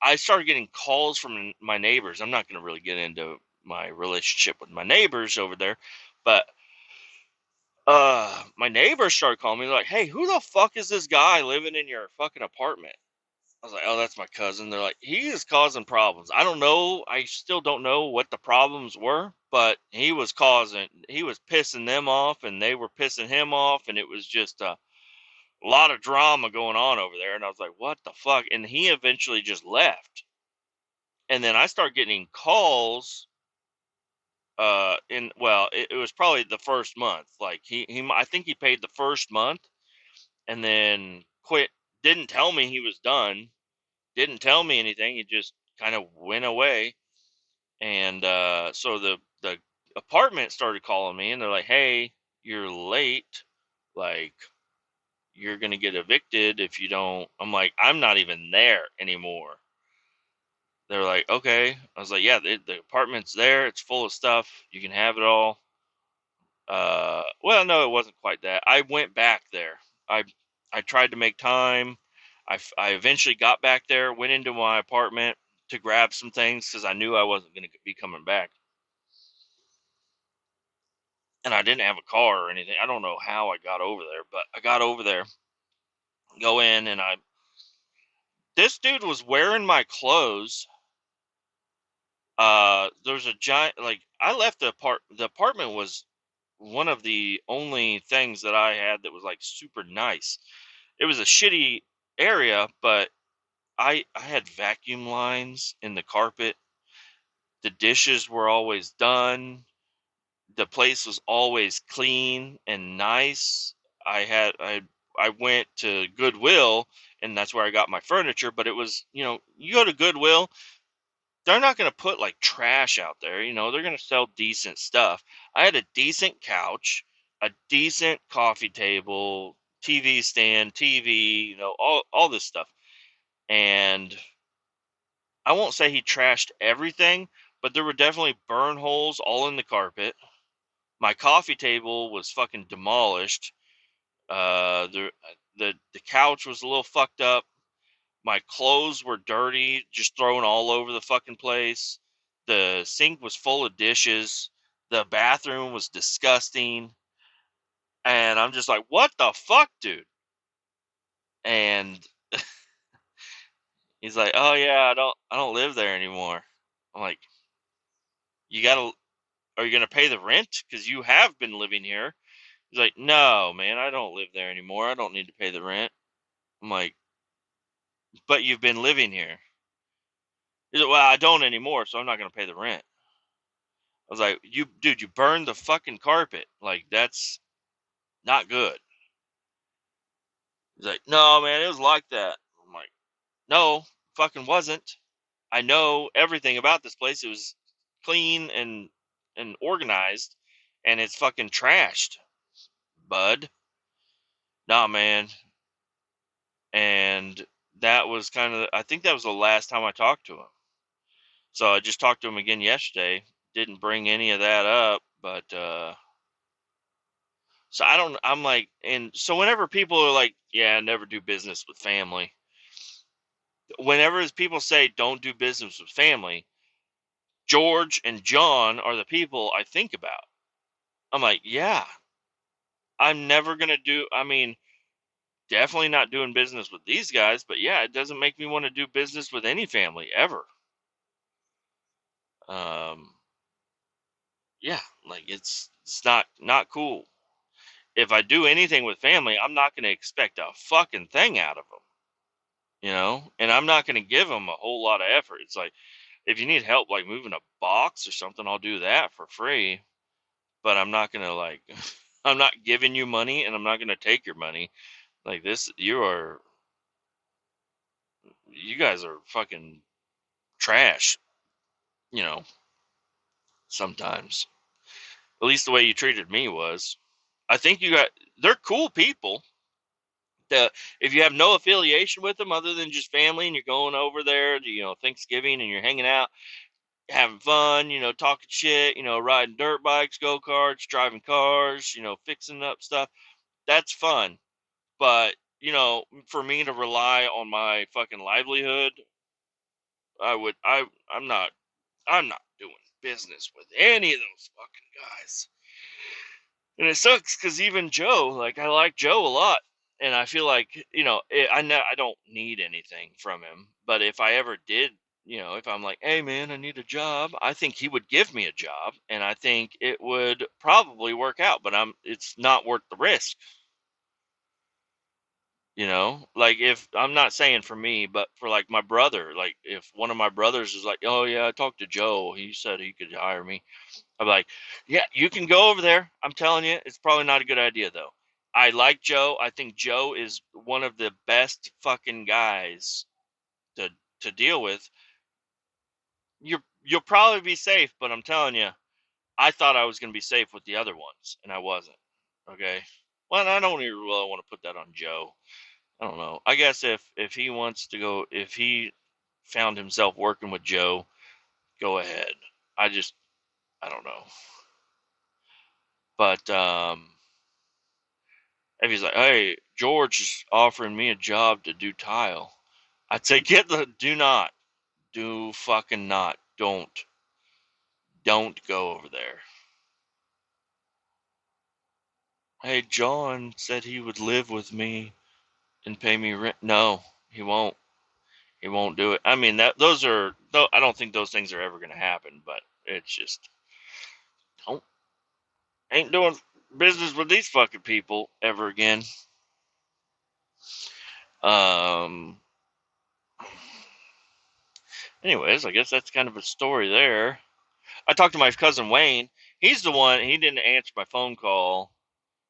I started getting calls from my neighbors. I'm not going to really get into my relationship with my neighbors over there, but my neighbors started calling me like, "Hey, who the fuck is this guy living in your fucking apartment?" I was like, "Oh, that's my cousin." They're like, "He is causing problems." I don't know. I still don't know what the problems were, but he was pissing them off and they were pissing him off. And it was just a lot of drama going on over there. And I was like, "What the fuck?" And he eventually just left. And then I started getting calls. Well, it was probably the first month. Like I think he paid the first month and then quit. Didn't tell me he was done. Didn't tell me anything. He just kind of went away. And so the apartment started calling me, and they're like, "Hey, you're late. Like, you're gonna get evicted if you don't." I'm like, "I'm not even there anymore." They're like, "Okay." I was like, "Yeah, the apartment's there. It's full of stuff. You can have it all." Well, no, it wasn't quite that. I went back there. I I tried to make time. I eventually got back there, went into my apartment to grab some things because I knew I wasn't going to be coming back. And I didn't have a car or anything. I don't know how I got over there, but I got over there, go in, and this dude was wearing my clothes. There's a giant, like, I left the apartment was one of the only things that I had that was like super nice. It was a shitty area, but I had vacuum lines in the carpet. The dishes were always done. The place was always clean and nice. I went to Goodwill, and that's where I got my furniture, but it was, you go to Goodwill, they're not going to put like trash out there. They're going to sell decent stuff. I had a decent couch, a decent coffee table, TV stand, TV, all this stuff. And I won't say he trashed everything, but there were definitely burn holes all in the carpet. My coffee table was fucking demolished. The couch was a little fucked up. My clothes were dirty, just thrown all over the fucking place. The sink was full of dishes. The bathroom was disgusting. And I'm just like, what the fuck, dude? And he's like, oh yeah, I don't live there anymore. I'm like, you gotta, are you gonna pay the rent? Because you have been living here. He's like, no, man, I don't live there anymore. I don't need to pay the rent. I'm like, but you've been living here. He's like, well, I don't anymore, so I'm not gonna pay the rent. I was like, dude, you burned the fucking carpet. Like, that's not good. He's like, no, man, it was like that. I'm like, no, fucking wasn't. I know everything about this place. It was clean and organized, and it's fucking trashed, bud. Nah, man. And that was I think that was the last time I talked to him. So I just talked to him again yesterday. Didn't bring any of that up, but so I'm like, and so whenever people are like, yeah, never do business with family. Whenever people say don't do business with family, George and John are the people I think about. I'm like, yeah, I'm never going to I mean, definitely not doing business with these guys, but yeah, it doesn't make me want to do business with any family ever. Um, yeah, like it's not cool. If I do anything with family, I'm not going to expect a fucking thing out of them. And I'm not going to give them a whole lot of effort. It's like, if you need help, like moving a box or something, I'll do that for free. But I'm not going to, like, I'm not giving you money and I'm not going to take your money. Like, you guys are fucking trash, you know, sometimes. At least the way you treated me was. I think they're cool people. If you have no affiliation with them other than just family and you're going over there, Thanksgiving and you're hanging out, having fun, talking shit, riding dirt bikes, go karts, driving cars, fixing up stuff. That's fun. But, for me to rely on my fucking livelihood, I'm not doing business with any of those fucking guys. And it sucks because even Joe, like, I like Joe a lot. And I feel like, I know I don't need anything from him. But if I ever did, if I'm like, hey, man, I need a job, I think he would give me a job. And I think it would probably work out. But it's not worth the risk. Like, if I'm not saying for me, but for like my brother, like if one of my brothers is like, oh, yeah, I talked to Joe. He said he could hire me. I'm like, yeah, you can go over there. I'm telling you, it's probably not a good idea though. I like Joe. I think Joe is one of the best fucking guys to to deal with. You'll probably be safe, but I'm telling you, I thought I was gonna be safe with the other ones, and I wasn't. Okay. Well, I don't even really want to put that on Joe. I don't know. I guess if he wants to go, if he found himself working with Joe, go ahead. I don't know. But if he's like, hey, George is offering me a job to do tile, I'd say do fucking not, don't go over there. Hey, John said he would live with me and pay me rent. No, he won't. He won't do it. I mean, I don't think those things are ever going to happen, but it's just, don't, ain't doing business with these fucking people ever again. Um, anyways, I guess that's kind of a story there. I talked to my cousin Wayne. He's the one. He didn't answer my phone call.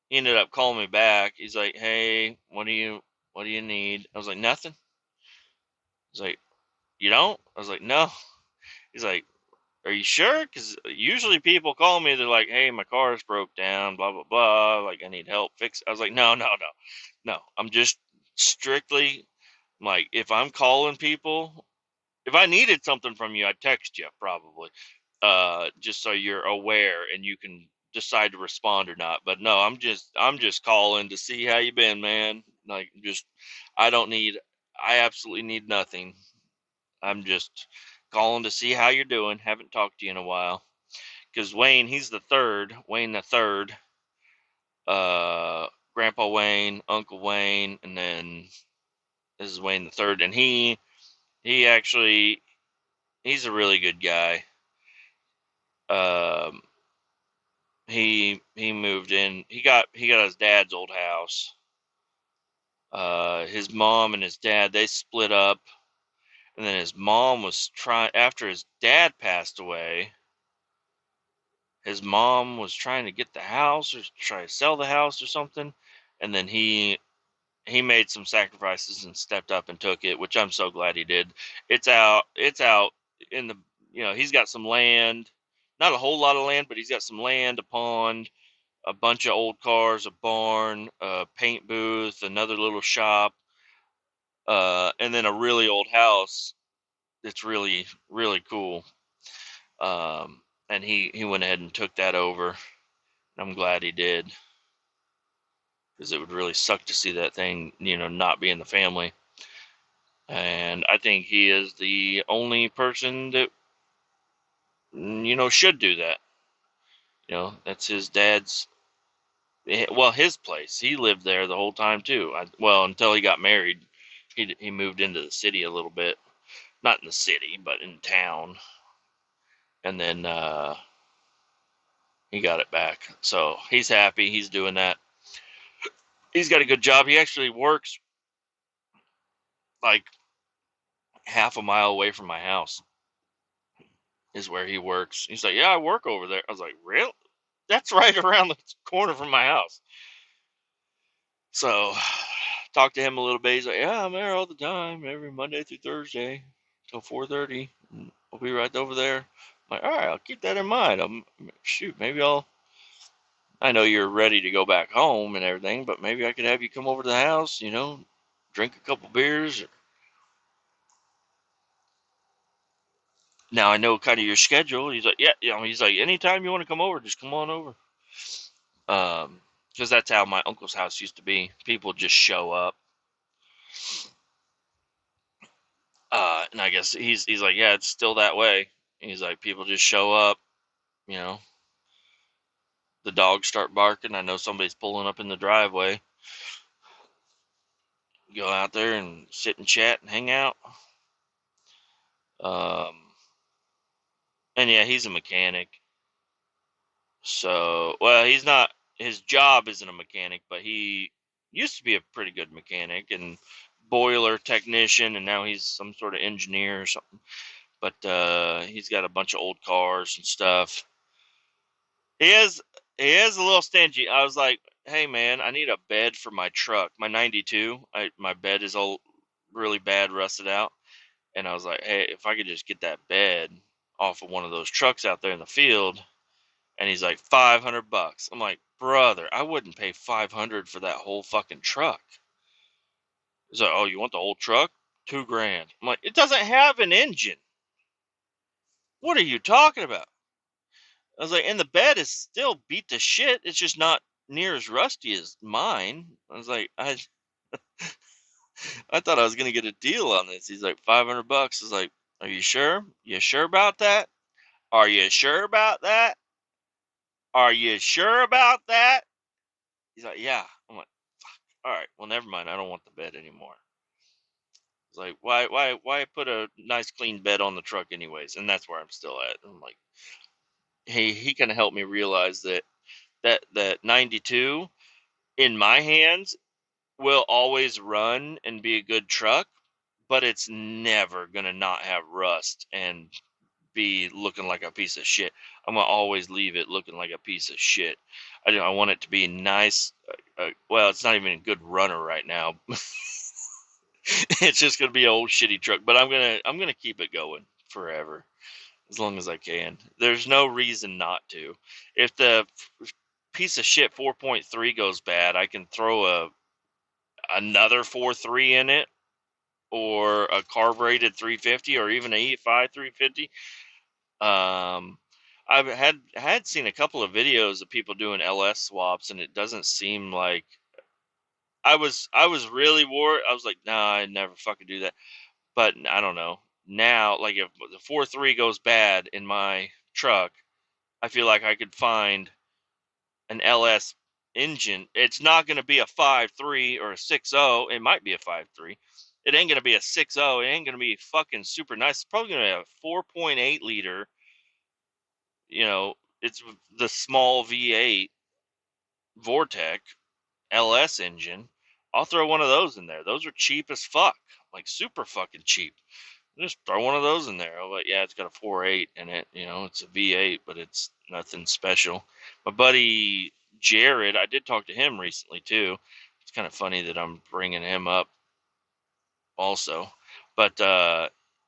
He ended up calling me back. He's like, "Hey, what do you need?" I was like, "Nothing." He's like, "You don't?" I was like, "No." He's like, "Are you sure?" Because usually people call me. They're like, "Hey, my car's broke down. Blah blah blah. Like, I need help fix." I was like, "No, no, no, no. I'm just strictly like, if I'm calling people, if I needed something from you, I'd text you probably, just so you're aware and you can decide to respond or not. But no, I'm just calling to see how you been, man. Like, just I don't need, I absolutely need nothing. I'm just calling to see how you're doing. Haven't talked to you in a while. Because Wayne, he's the third. Wayne the third. Uh, Grandpa Wayne, Uncle Wayne, and then this is Wayne the third, and he actually he's a really good guy. Um, he moved in. He got his dad's old house. His mom and his dad, they split up, and then his mom was trying, after his dad passed away. His mom was trying to get the house or try to sell the house or something, and then he made some sacrifices and stepped up and took it, which I'm so glad he did. It's out in the, he's got some land, not a whole lot of land, but he's got some land, a pond, a bunch of old cars, a barn, a paint booth, another little shop, and then a really old house that's really, really cool. And he went ahead and took that over. I'm glad he did, because it would really suck to see that thing, not be in the family. And I think he is the only person that, should do that. That's his dad's, well, his place. He lived there the whole time too. Well, until he got married, he moved into the city a little bit, not in the city, but in town, and then he got it back. So he's happy. He's doing that. He's got a good job. He actually works like half a mile away from my house. Is where he works. He's like, "Yeah, I work over there." I was like, "Really? That's right around the corner from my house." So, talked to him a little bit. He's like, "Yeah, I'm there all the time, every Monday through Thursday till 4:30. I'll be right over there." I'm like, "All right, I'll keep that in mind. Shoot, maybe I'll. I know you're ready to go back home and everything, but maybe I could have you come over to the house. Drink a couple beers. Now I know kind of your schedule." He's like, "Yeah, yeah." He's like, "Anytime you want to come over, just come on over." Because that's how my uncle's house used to be. People just show up. And I guess he's like, "Yeah, it's still that way." He's like, "People just show up, you know, the dogs start barking. I know somebody's pulling up in the driveway. Go out there and sit and chat and hang out." Um, and yeah, he's a mechanic. So, well, he's not, his job isn't a mechanic, but he used to be a pretty good mechanic and boiler technician, and now he's some sort of engineer or something. But he's got a bunch of old cars and stuff. He is he is a little stingy. I was like, "Hey man, I need a bed for my truck, my '92. My bed is all really bad, rusted out." And I was like, "Hey, if I could just get that bed off of one of those trucks out there in the field." And he's like, $500. I'm like, "Brother, I wouldn't pay 500 for that whole fucking truck." He's like, "Oh, you want the whole truck? 2 grand." I'm like, "It doesn't have an engine. What are you talking about?" I was like, "And the bed is still beat to shit. It's just not near as rusty as mine." I was like, I thought I was gonna get a deal on this. He's like, $500. I was like, "Are you sure? You sure about that? Are you sure about that? Are you sure about that?" He's like, "Yeah." I'm like, "All right, well, never mind. I don't want the bed anymore." It's like, why put a nice clean bed on the truck anyways? And that's where I'm still at. I'm like, he kind of helped me realize that 92 in my hands will always run and be a good truck, but it's never gonna not have rust and be looking like a piece of shit. I'm gonna always leave it looking like a piece of shit. I want it to be nice. Well, it's not even a good runner right now. It's just gonna be an old shitty truck, but I'm gonna keep it going forever as long as I can. There's no reason not to. If the piece of shit 4.3 goes bad, I can throw another 4.3 in it, or a carbureted 350, or even a E5 350. I've had seen a couple of videos of people doing LS swaps, and it doesn't seem like I was really worried. I was like, nah, I'd never fucking do that. But I don't know. Now, like if the 4.3 goes bad in my truck, I feel like I could find an LS engine. It's not going to be a 5.3 or a 6.0. It might be a 5.3. It ain't going to be a 6.0. It ain't going to be fucking super nice. It's probably going to have a 4.8 liter. It's the small V8 Vortec LS engine. I'll throw one of those in there. Those are cheap as fuck. Like super fucking cheap. Just throw one of those in there. But yeah, it's got a 4.8 in it. It's a V8, but it's nothing special. My buddy Jared, I did talk to him recently too. It's kind of funny that I'm bringing him up also. But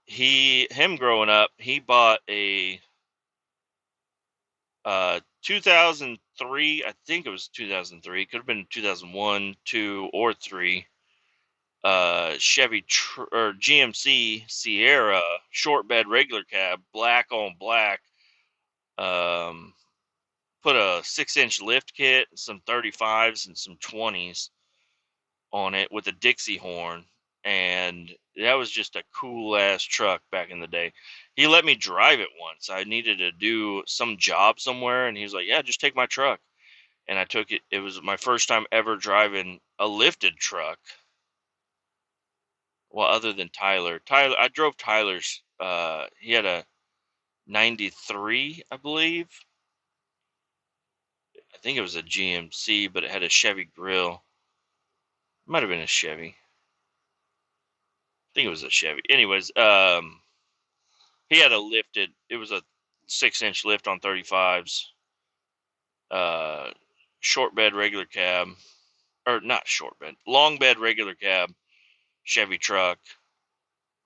him growing up, he bought a 2003. I think it was 2003. Could have been 2001, 2, or 3. Chevy or GMC Sierra short bed regular cab, black on black. Put a 6-inch lift kit, some 35s and some 20s on it with a Dixie horn, and that was just a cool ass truck back in the day. He let me drive it once. I needed to do some job somewhere, and he was like, "Yeah, just take my truck." And I took it. It was my first time ever driving a lifted truck. Well, other than Tyler. I drove Tyler's. He had a 93, I believe. I think it was a GMC, but it had a Chevy grill. It might have been a Chevy. I think it was a Chevy. Anyways, he had a lifted. It was a 6-inch lift on 35s. Uh, Short bed regular cab, or not short bed, long bed regular cab, Chevy truck,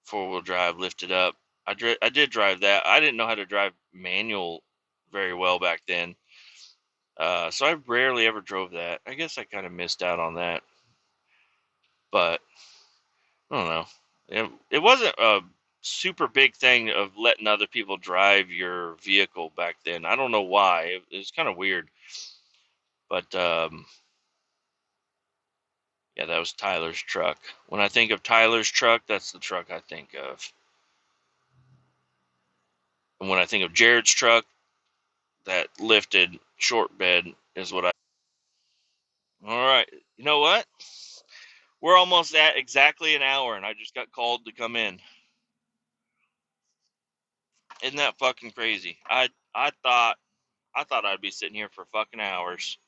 4-wheel drive, lifted up. I did drive that. I didn't know how to drive manual very well back then. So I rarely ever drove that. I guess I kind of missed out on that. But I don't know. It wasn't a super big thing of letting other people drive your vehicle back then. I don't know why. It was kind of weird. But yeah, that was Tyler's truck. When I think of Tyler's truck, that's the truck I think of. And when I think of Jared's truck, that lifted short bed is what I. All right. You know what? We're almost at exactly an hour, and I just got called to come in. Isn't that fucking crazy? I thought I'd be sitting here for fucking hours.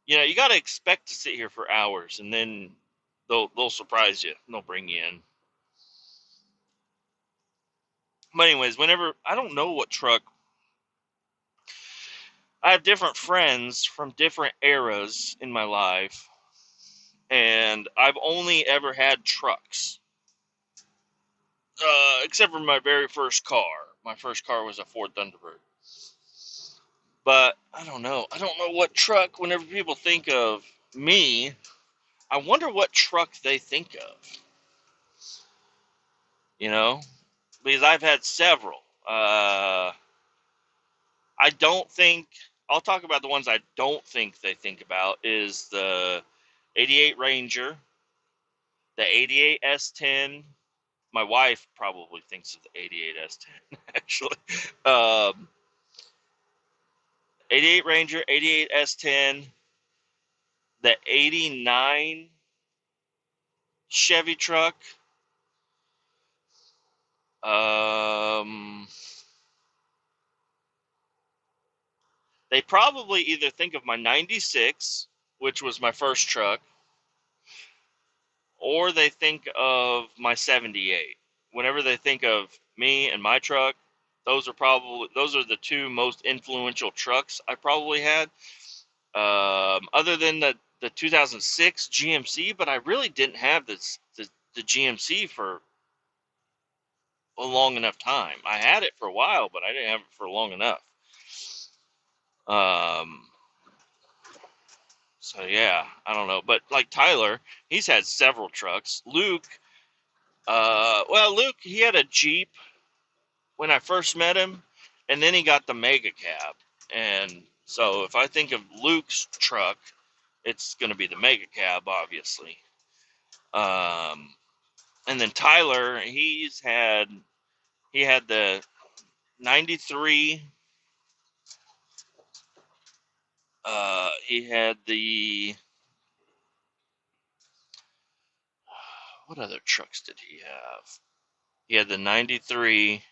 You got to expect to sit here for hours, and then they'll surprise you. And they'll bring you in. But anyways, whenever I don't know what truck, I have different friends from different eras in my life, and I've only ever had trucks, except for my very first car. My first car was a Ford Thunderbird. But I don't know. I don't know what truck. Whenever people think of me, I wonder what truck they think of. Because I've had several. I don't think I'll talk about the ones I don't think they think about is the 88 Ranger, the 88 S10. My wife probably thinks of the 88 S10 actually. 88 Ranger, 88 S10, the 89 Chevy truck. They probably either think of my 96, which was my first truck, or they think of my 78. Whenever they think of me and my truck, those are the two most influential trucks I probably had. Other than the 2006 GMC, but I really didn't have the GMC for a long enough time. I had it for a while, but I didn't have it for long enough. Um, so yeah, I don't know. But like Tyler, he's had several trucks. Luke, Luke, he had a Jeep when I first met him, and then he got the Mega Cab. And so if I think of Luke's truck, it's going to be the Mega Cab, obviously. And then Tyler, he had the 93. He had the, what other trucks did he have? He had the 93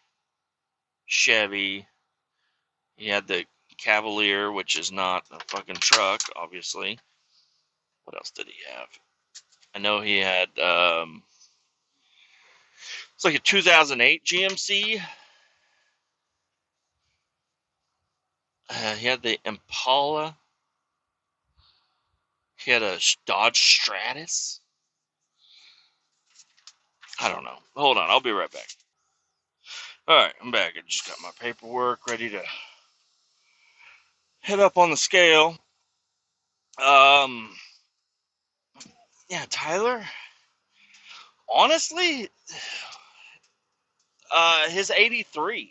Chevy. He had the Cavalier, which is not a fucking truck, obviously. What else did he have? I know he had, it's like a 2008 GMC. He had the Impala. He had a Dodge Stratus. I don't know. Hold on, I'll be right back. All right, I'm back. I just got my paperwork ready to head up on the scale. Yeah, Tyler. Honestly, his 83.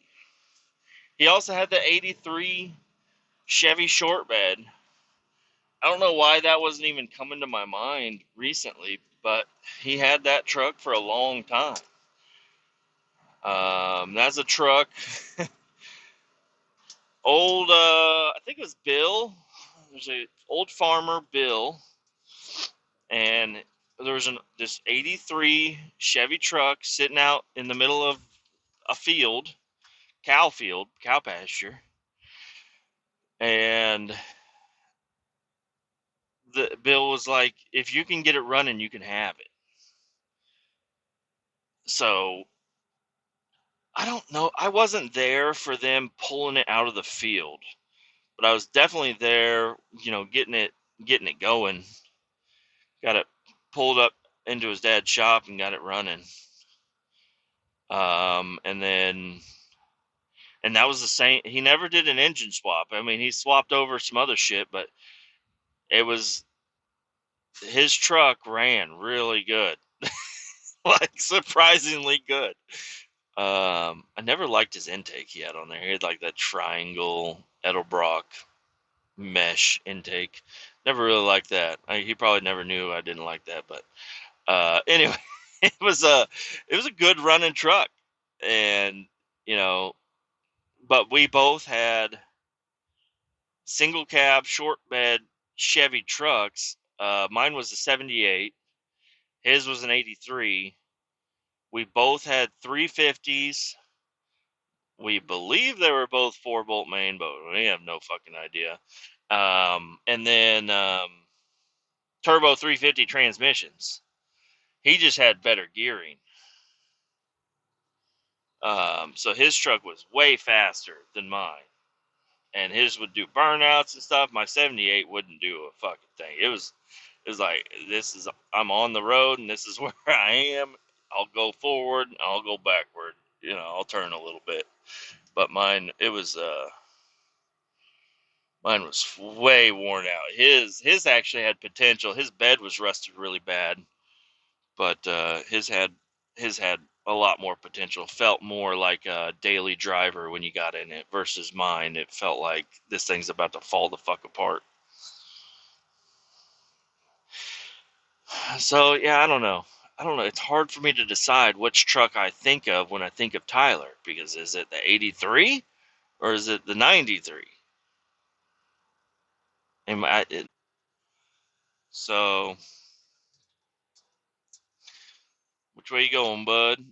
He also had the 83 Chevy short bed. I don't know why that wasn't even coming to my mind recently, but he had that truck for a long time. That's a truck. Old, I think it was Bill. There's a old farmer, Bill, and there was this 83 Chevy truck sitting out in the middle of a field, cow pasture, and the Bill was like, if you can get it running, you can have it. So I don't know. I wasn't there for them pulling it out of the field, but I was definitely there, getting it going. Got it pulled up into his dad's shop and got it running. And that was the same. He never did an engine swap. I mean, he swapped over some other shit, but it was his truck ran really good, like surprisingly good. I never liked his intake he had on there. He had like that triangle Edelbrock mesh intake. Never really liked that. He probably never knew I didn't like that, but anyway, it was a good running truck, and but we both had single cab short bed Chevy trucks. Mine was a 78. His was an 83. We both had 350s. We believe they were both 4-bolt main, but we have no fucking idea. And then turbo 350 transmissions. He just had better gearing. So his truck was way faster than mine. And his would do burnouts and stuff. My 78 wouldn't do a fucking thing. It was like, I'm on the road and this is where I am. I'll go forward, I'll go backward. I'll turn a little bit. But mine was way worn out. His actually had potential. His bed was rusted really bad, but his had a lot more potential. Felt more like a daily driver when you got in it versus mine. It felt like this thing's about to fall the fuck apart. So yeah, I don't know. It's hard for me to decide which truck I think of when I think of Tyler, because is it the 83 or is it the 93? So which way you going, bud?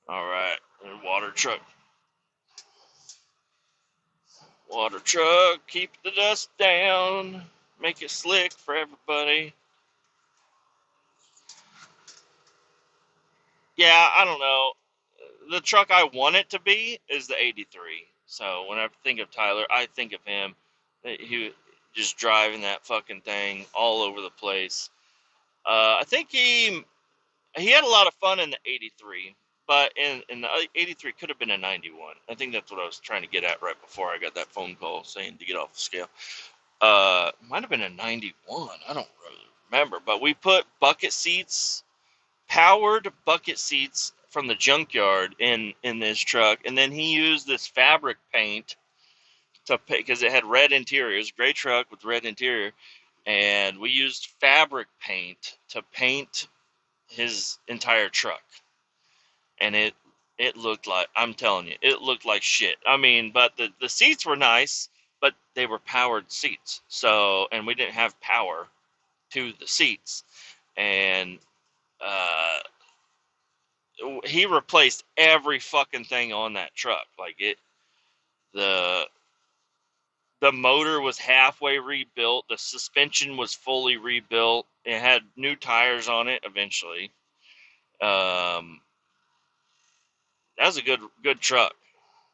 All right, water truck. Water truck, keep the dust down, make it slick for everybody. Yeah, I don't know. The truck I want it to be is the 83. So when I think of Tyler, I think of him. He just driving that fucking thing all over the place. I think he had a lot of fun in the 83, but in the 83 could have been a 91. I think that's what I was trying to get at right before I got that phone call saying to get off the scale. Might have been a 91. I don't really remember, but we put bucket seats, powered bucket seats from the junkyard in this truck, and then he used this fabric paint to because it had red interior. It was a gray truck with red interior, and we used fabric paint to paint his entire truck, and it looked like, I'm telling you, it looked like shit. I mean, but the seats were nice, but they were powered seats. So, and we didn't have power to the seats, and uh, he replaced every fucking thing on that truck. Like the the motor was halfway rebuilt. The suspension was fully rebuilt. It had new tires on it eventually. Um, that was a good truck.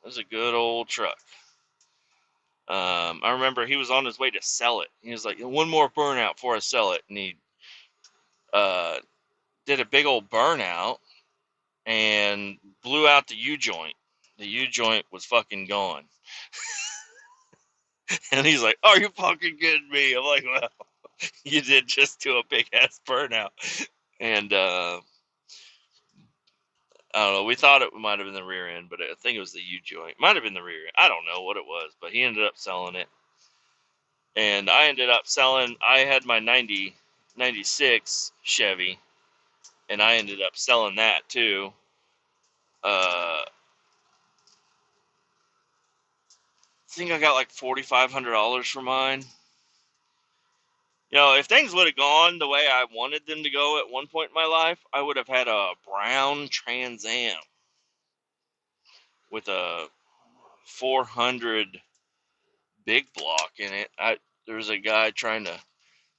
It was a good old truck. I remember he was on his way to sell it. He was like, one more burnout before I sell it. And he uh, did a big old burnout and blew out the U-joint. The U-joint was fucking gone. And he's like, are you fucking kidding me? I'm like, well, you did just do a big-ass burnout. And I don't know. We thought it might have been the rear end, but I think it was the U-joint. Might have been the rear end. I don't know what it was, but he ended up selling it. And I ended up selling, I had my 96 Chevy, and I ended up selling that too. I think I got like $4,500 for mine. You know, if things would have gone the way I wanted them to go at one point in my life, I would have had a brown Trans Am with a 400 big block in it. There was a guy trying to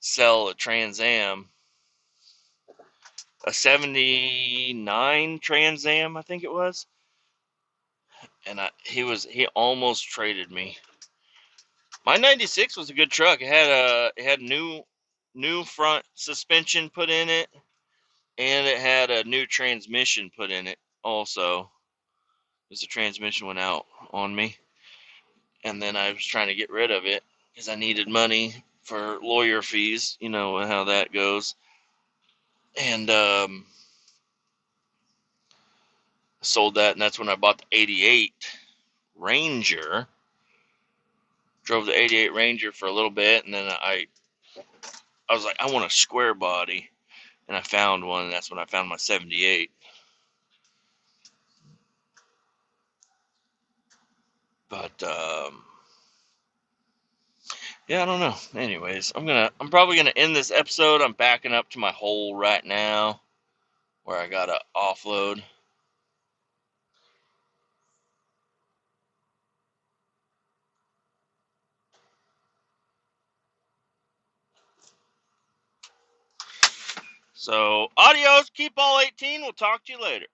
sell a Trans Am, a 79 Trans Am, I think it was, and he almost traded me. My 96 was a good truck. It had new front suspension put in it, and it had a new transmission put in it also, because the transmission went out on me. And then I was trying to get rid of it because I needed money for lawyer fees. You know how that goes. And sold that, and that's when I bought the 88 Ranger. Drove the 88 Ranger for a little bit, and then I was like, I want a square body. And I found one, and that's when I found my 78. But yeah, I don't know. Anyways, I'm probably gonna end this episode. I'm backing up to my hole right now where I gotta offload. So adios, keep all 18. We'll talk to you later.